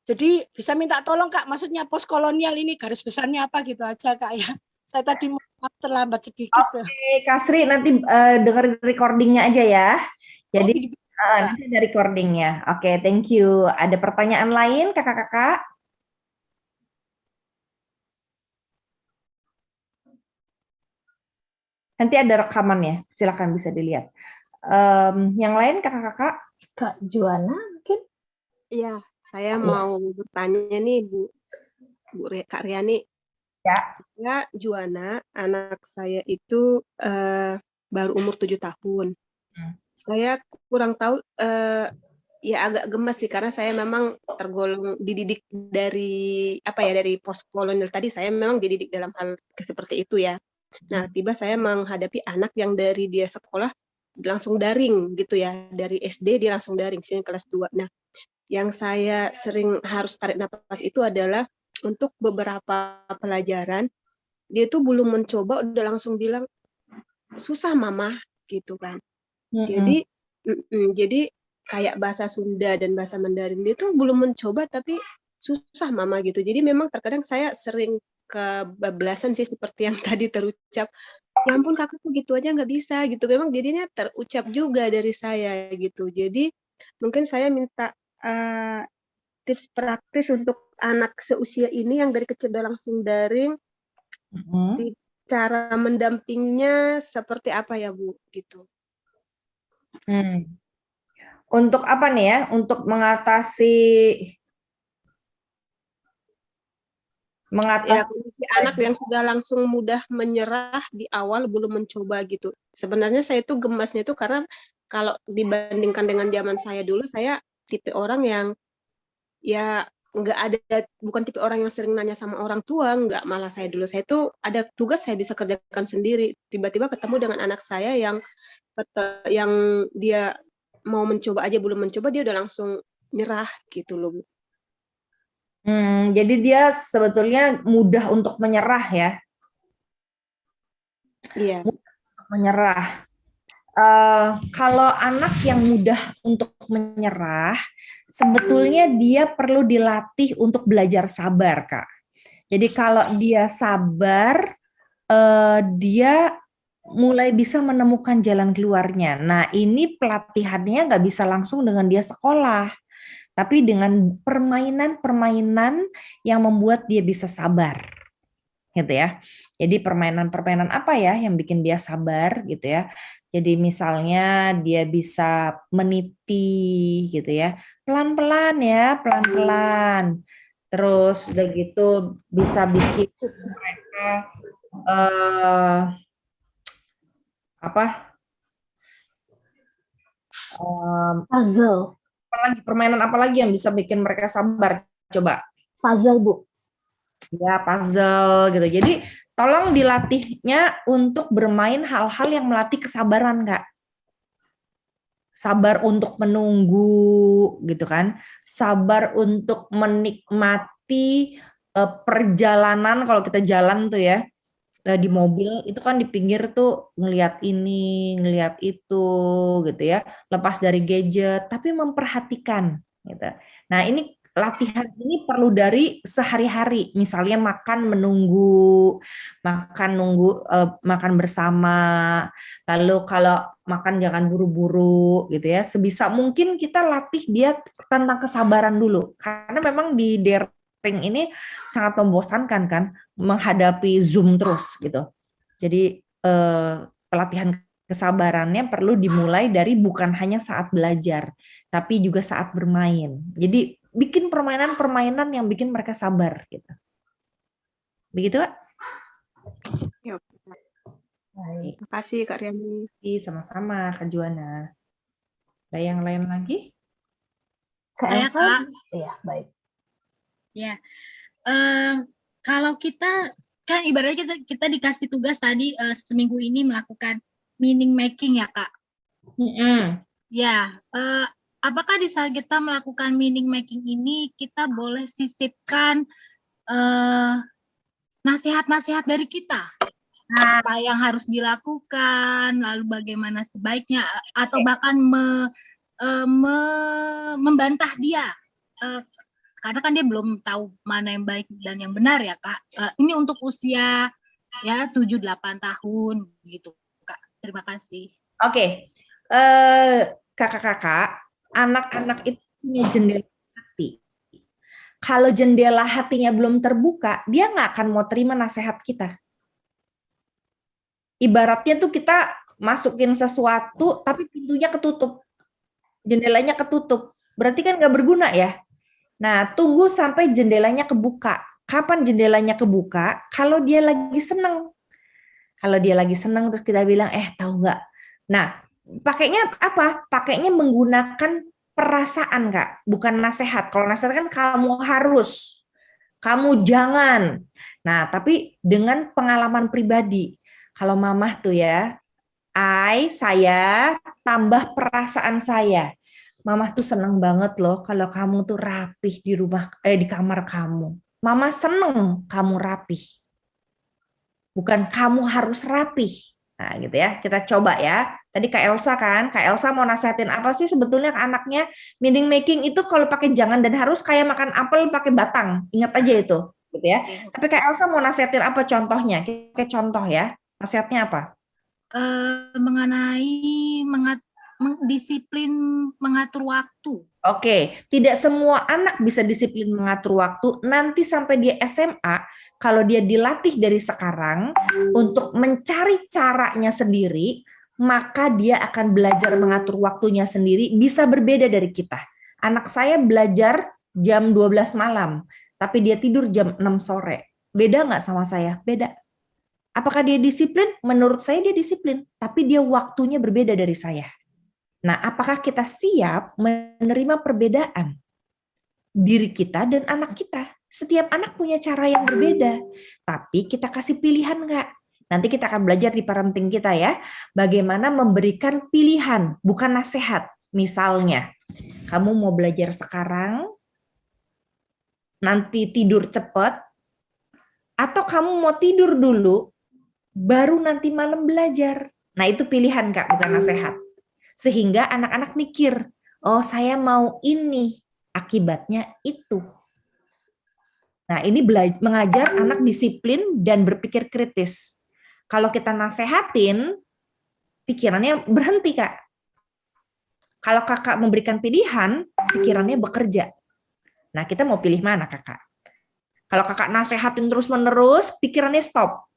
Jadi bisa minta tolong Kak, maksudnya postkolonial ini garis besarnya apa gitu aja Kak ya. Saya tadi terlambat sedikit. Oke, Kak Sri, nanti dengerin recordingnya aja ya. Jadi nanti ada recordingnya. Oke, thank you. Ada pertanyaan lain kakak-kakak? Nanti ada rekamannya, silakan bisa dilihat. Yang lain kakak-kakak? Kak Juana mungkin? Iya, saya mau bertanya nih Kak Riani. Ya. Saya Juana, anak saya itu baru umur 7 tahun. Saya kurang tahu, ya agak gemes sih karena saya memang tergolong dididik dari dari postkolonial tadi. Saya memang dididik dalam hal seperti itu ya. Nah, tiba saya menghadapi anak yang dari dia sekolah langsung daring gitu ya, dari SD dia langsung daring, misalnya kelas 2. Nah, yang saya sering harus tarik nafas itu adalah untuk beberapa pelajaran dia tuh belum mencoba udah langsung bilang susah mama gitu kan. Jadi kayak bahasa Sunda dan bahasa Mandarin dia tuh belum mencoba tapi susah mama gitu. Jadi memang terkadang saya sering kebablasan sih seperti yang tadi terucap. Ya ampun kakak tuh gitu aja nggak bisa gitu. Memang jadinya terucap juga dari saya gitu. Jadi mungkin saya minta tips praktis untuk anak seusia ini yang dari kecil udah langsung daring. Cara mendampingnya seperti apa ya Bu gitu. Untuk apa nih ya? Untuk mengatasi kondisi anak yang sudah langsung mudah menyerah di awal belum mencoba gitu. Sebenarnya saya itu gemasnya itu karena kalau dibandingkan dengan zaman saya dulu, saya tipe orang yang ya bukan tipe orang yang sering nanya sama orang tua, nggak, malah saya dulu saya itu ada tugas saya bisa kerjakan sendiri. Tiba-tiba ketemu dengan anak saya yang dia mau mencoba aja belum mencoba dia udah langsung nyerah gitu loh Bu. Jadi dia sebetulnya mudah untuk menyerah ya? Iya. Menyerah. Kalau anak yang mudah untuk menyerah, sebetulnya dia perlu dilatih untuk belajar sabar, Kak. Jadi kalau dia sabar, dia mulai bisa menemukan jalan keluarnya. Nah, ini pelatihannya nggak bisa langsung dengan dia sekolah, tapi dengan permainan-permainan yang membuat dia bisa sabar, gitu ya. Jadi permainan-permainan apa ya yang bikin dia sabar, gitu ya. Jadi misalnya dia bisa meniti, gitu ya, pelan-pelan ya, pelan-pelan. Terus udah gitu bisa bikin mereka apa? Puzzle. Permainan apa lagi yang bisa bikin mereka sabar? Coba. Puzzle, Bu. Ya, puzzle gitu. Jadi tolong dilatihnya untuk bermain hal-hal yang melatih kesabaran, Kak. Sabar untuk menunggu gitu kan. Sabar untuk menikmati perjalanan kalau kita jalan tuh ya. Di mobil itu kan di pinggir tuh ngelihat ini, ngelihat itu gitu ya. Lepas dari gadget tapi memperhatikan gitu. Nah, ini latihan ini perlu dari sehari-hari. Misalnya makan menunggu, makan bersama. Lalu kalau makan jangan buru-buru gitu ya. Sebisa mungkin kita latih dia tentang kesabaran dulu. Karena memang di daring ini sangat membosankan kan menghadapi Zoom terus gitu. Jadi pelatihan kesabarannya perlu dimulai dari bukan hanya saat belajar, tapi juga saat bermain. Jadi bikin permainan-permainan yang bikin mereka sabar gitu. Begitu, Pak? Ya, oke. Baik. Terima kasih Kak Riani. Sama-sama Kak Juana. Ada yang lain lagi? Kak Saya, Elsa? Kak. Iya, baik. Ya, kalau kita kan ibaratnya kita dikasih tugas tadi seminggu ini melakukan meaning making ya, Kak. Ya, apakah di saat kita melakukan meaning making ini kita boleh sisipkan nasihat-nasihat dari kita? Apa yang harus dilakukan, lalu bagaimana sebaiknya, atau bahkan membantah dia, karena kan dia belum tahu mana yang baik dan yang benar ya, Kak. Ini untuk usia ya 7-8 tahun gitu, Kak. Terima kasih. Oke. Kakak-kakak, anak-anak itu punya jendela hati. Kalau jendela hatinya belum terbuka, dia nggak akan mau terima nasihat kita. Ibaratnya tuh kita masukin sesuatu, tapi pintunya ketutup. Jendelanya ketutup. Berarti kan nggak berguna ya? Nah, tunggu sampai jendelanya kebuka. Kapan jendelanya kebuka? Kalau dia lagi seneng. Kalau dia lagi seneng, terus kita bilang, tahu nggak? Nah, pakainya apa? Pakainya menggunakan perasaan, Kak. Bukan nasihat. Kalau nasihat kan kamu harus. Kamu jangan. Nah, tapi dengan pengalaman pribadi. Kalau mamah tuh ya, saya tambah perasaan saya. Mama tuh seneng banget loh kalau kamu tuh rapih di rumah, di kamar kamu. Mama seneng kamu rapih. Bukan kamu harus rapih. Nah, gitu ya. Kita coba ya. Tadi Kak Elsa kan, Kak Elsa mau nasihatin apa sih sebetulnya ke anaknya? Meaning making itu kalau pakai jangan dan harus kayak makan apel pakai batang. Ingat aja itu, gitu ya. Tapi Kak Elsa mau nasihatin apa contohnya? Kayak contoh ya. Nasihatnya apa? Mengenai disiplin mengatur waktu. Oke, tidak semua anak bisa disiplin mengatur waktu. Nanti sampai dia SMA, kalau dia dilatih dari sekarang untuk mencari caranya sendiri, maka dia akan belajar mengatur waktunya sendiri, bisa berbeda dari kita. Anak saya belajar jam 12 malam, tapi dia tidur jam 6 sore. Beda nggak sama saya? Beda. Apakah dia disiplin? Menurut saya dia disiplin, tapi dia waktunya berbeda dari saya. Nah, apakah kita siap menerima perbedaan diri kita dan anak kita? Setiap anak punya cara yang berbeda, tapi kita kasih pilihan nggak? Nanti kita akan belajar di parenting kita ya, bagaimana memberikan pilihan, bukan nasihat. Misalnya, kamu mau belajar sekarang, nanti tidur cepat, atau kamu mau tidur dulu, baru nanti malam belajar. Nah, itu pilihan, Kak, bukan nasihat. Sehingga anak-anak mikir, oh saya mau ini, akibatnya itu. Nah, ini mengajar anak disiplin dan berpikir kritis. Kalau kita nasehatin, pikirannya berhenti, Kak. Kalau Kakak memberikan pilihan, pikirannya bekerja. Nah, kita mau pilih mana, Kakak? Kalau Kakak nasehatin terus-menerus, pikirannya stop.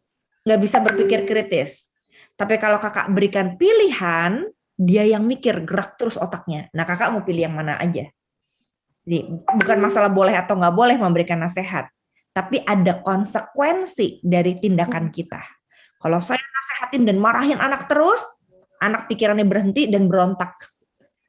Nggak bisa berpikir kritis. Tapi kalau Kakak berikan pilihan, dia yang mikir, gerak terus otaknya. Nah, Kakak mau pilih yang mana aja. Jadi, bukan masalah boleh atau nggak boleh memberikan nasihat. Tapi ada konsekuensi dari tindakan kita. Kalau saya nasehatin dan marahin anak terus, anak pikirannya berhenti dan berontak.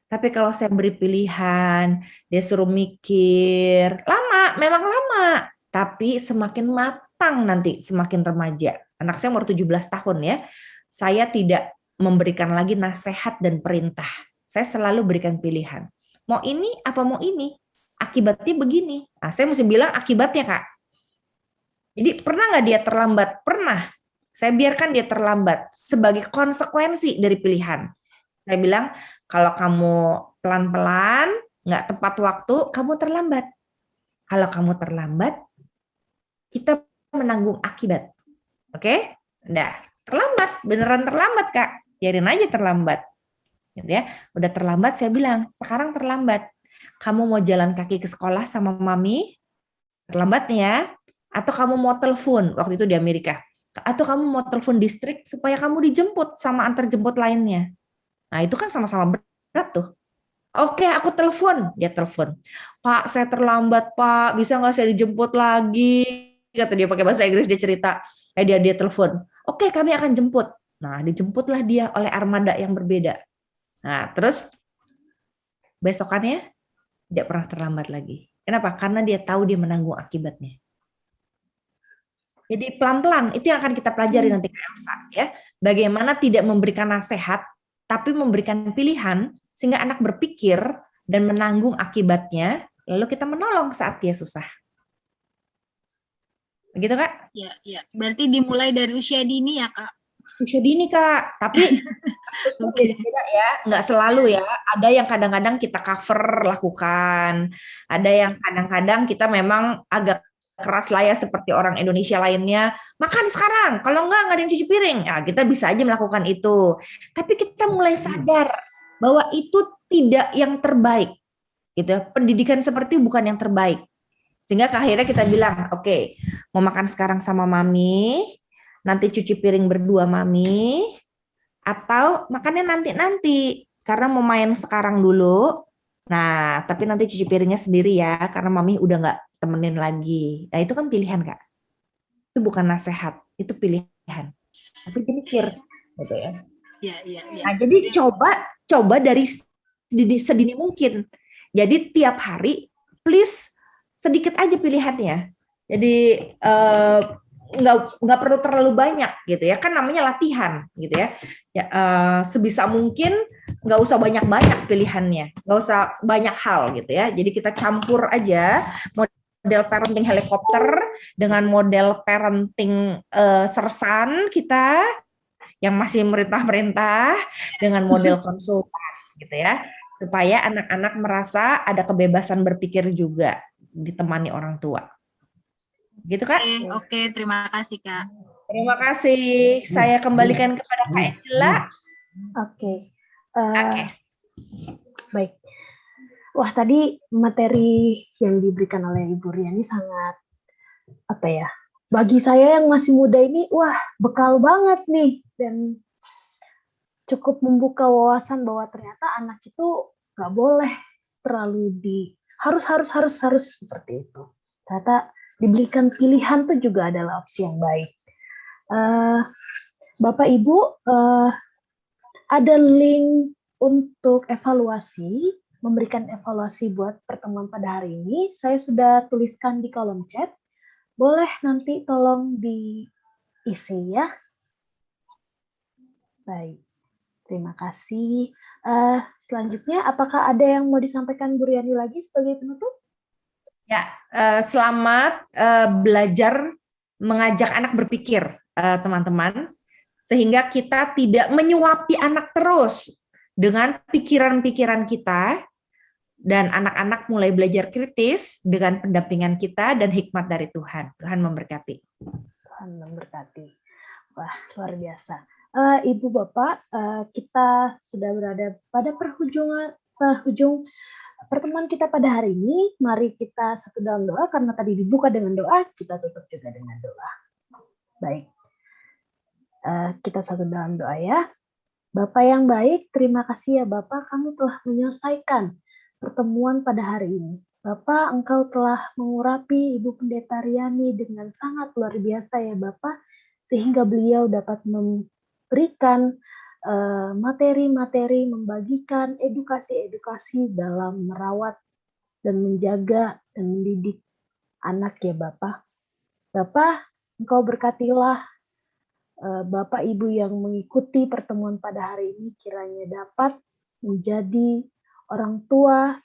Tapi kalau saya beri pilihan, dia suruh mikir, lama, memang lama. Tapi semakin matang nanti, semakin remaja. Anak saya umur 17 tahun ya. Saya tidak memberikan lagi nasihat dan perintah. Saya selalu berikan pilihan. Mau ini apa mau ini? Akibatnya begini. Nah, saya mesti bilang akibatnya, Kak. Jadi pernah nggak dia terlambat? Pernah. Saya biarkan dia terlambat sebagai konsekuensi dari pilihan. Saya bilang, kalau kamu pelan-pelan, nggak tepat waktu, kamu terlambat. Kalau kamu terlambat, kita menanggung akibat. Oke? Udah. Terlambat, beneran terlambat, Kak. Biarin aja terlambat. Gitu ya. Udah terlambat, saya bilang, sekarang terlambat. Kamu mau jalan kaki ke sekolah sama mami? Terlambat nih ya. Atau kamu mau telepon, waktu itu di Amerika. Atau kamu mau telepon distrik supaya kamu dijemput sama antar jemput lainnya. Nah, itu kan sama-sama berat tuh. Oke, aku telepon. Dia telepon. Pak, saya terlambat, Pak. Bisa nggak saya dijemput lagi? Kata dia pakai bahasa Inggris, dia cerita. Dia telepon. Oke, kami akan jemput. Nah, dijemputlah dia oleh armada yang berbeda. Nah, terus besokannya tidak pernah terlambat lagi. Kenapa? Karena dia tahu dia menanggung akibatnya. Jadi pelan-pelan, itu yang akan kita pelajari nanti ke Elsa. Ya. Bagaimana tidak memberikan nasihat, tapi memberikan pilihan, sehingga anak berpikir dan menanggung akibatnya, lalu kita menolong saat dia susah. Begitu, Kak? Ya. Berarti dimulai dari usia dini ya, Kak? Usia dini, Kak. Tapi beda-beda ya, nggak selalu ya. Ada yang kadang-kadang kita cover lakukan. Ada yang kadang-kadang kita memang agak keras lah ya, seperti orang Indonesia lainnya. Makan sekarang, kalau nggak ada yang cuci piring. Ya, kita bisa aja melakukan itu. Tapi kita mulai sadar bahwa itu tidak yang terbaik. Gitu. Pendidikan seperti bukan yang terbaik. Sehingga akhirnya kita bilang, oke, mau makan sekarang sama mami, nanti cuci piring berdua mami, atau makannya nanti-nanti, karena mau main sekarang dulu, nah tapi nanti cuci piringnya sendiri ya, karena mami udah nggak temenin lagi. Nah itu kan pilihan, Kak. Itu bukan nasihat, itu pilihan. Tapi dia mikir, gitu ya. Iya. Nah jadi coba dari sedini mungkin. Jadi tiap hari, please, sedikit aja pilihannya. Jadi nggak perlu terlalu banyak gitu ya, kan namanya latihan gitu ya. Sebisa mungkin nggak usah banyak-banyak pilihannya, nggak usah banyak hal gitu ya. Jadi kita campur aja model parenting helikopter dengan model parenting sersan kita yang masih merintah-merintah dengan model konsultan gitu ya, supaya anak-anak merasa ada kebebasan berpikir juga, ditemani orang tua. Gitu, Kak? Oke, terima kasih, Kak. Terima kasih. Saya kembalikan kepada Kak Angela. Oke. Baik. Wah, tadi materi yang diberikan oleh Ibu Riani sangat, bagi saya yang masih muda ini, wah, bekal banget nih. Dan cukup membuka wawasan bahwa ternyata anak itu nggak boleh terlalu harus seperti itu. Ternyata diberikan pilihan itu juga adalah opsi yang baik. Bapak Ibu, ada link untuk evaluasi, memberikan evaluasi buat pertemuan pada hari ini. Saya sudah tuliskan di kolom chat. Boleh nanti tolong diisi ya. Baik, terima kasih. Selanjutnya, apakah ada yang mau disampaikan Bu Riani lagi sebagai penutup? Ya, selamat belajar mengajak anak berpikir, teman-teman. sehingga kita tidak menyuapi anak terus dengan pikiran-pikiran kita, dan anak-anak mulai belajar kritis dengan pendampingan kita dan hikmat dari Tuhan. Tuhan memberkati. Tuhan memberkati. Wah, luar biasa. Ibu Bapak, kita sudah berada pada penghujung pertemuan kita pada hari ini. Mari kita satu dalam doa, karena tadi dibuka dengan doa, kita tutup juga dengan doa. Baik. Kita satu dalam doa ya. Bapak yang baik, terima kasih ya Bapak, kami telah menyelesaikan pertemuan pada hari ini. Bapak, Engkau telah mengurapi Ibu Pendeta Riani dengan sangat luar biasa ya Bapak, sehingga beliau dapat memberikan materi-materi, membagikan edukasi-edukasi dalam merawat dan menjaga dan mendidik anak ya Bapak. Bapak, Engkau berkatilah Bapak Ibu yang mengikuti pertemuan pada hari ini, kiranya dapat menjadi orang tua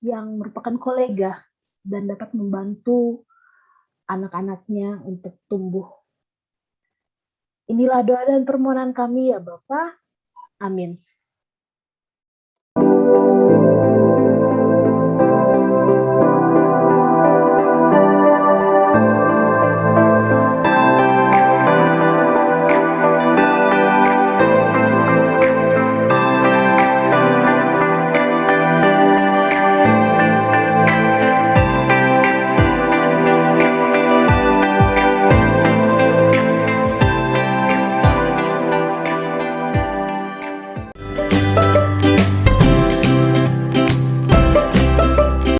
yang merupakan kolega dan dapat membantu anak-anaknya untuk tumbuh. Inilah doa dan permohonan kami ya Bapak. Amin.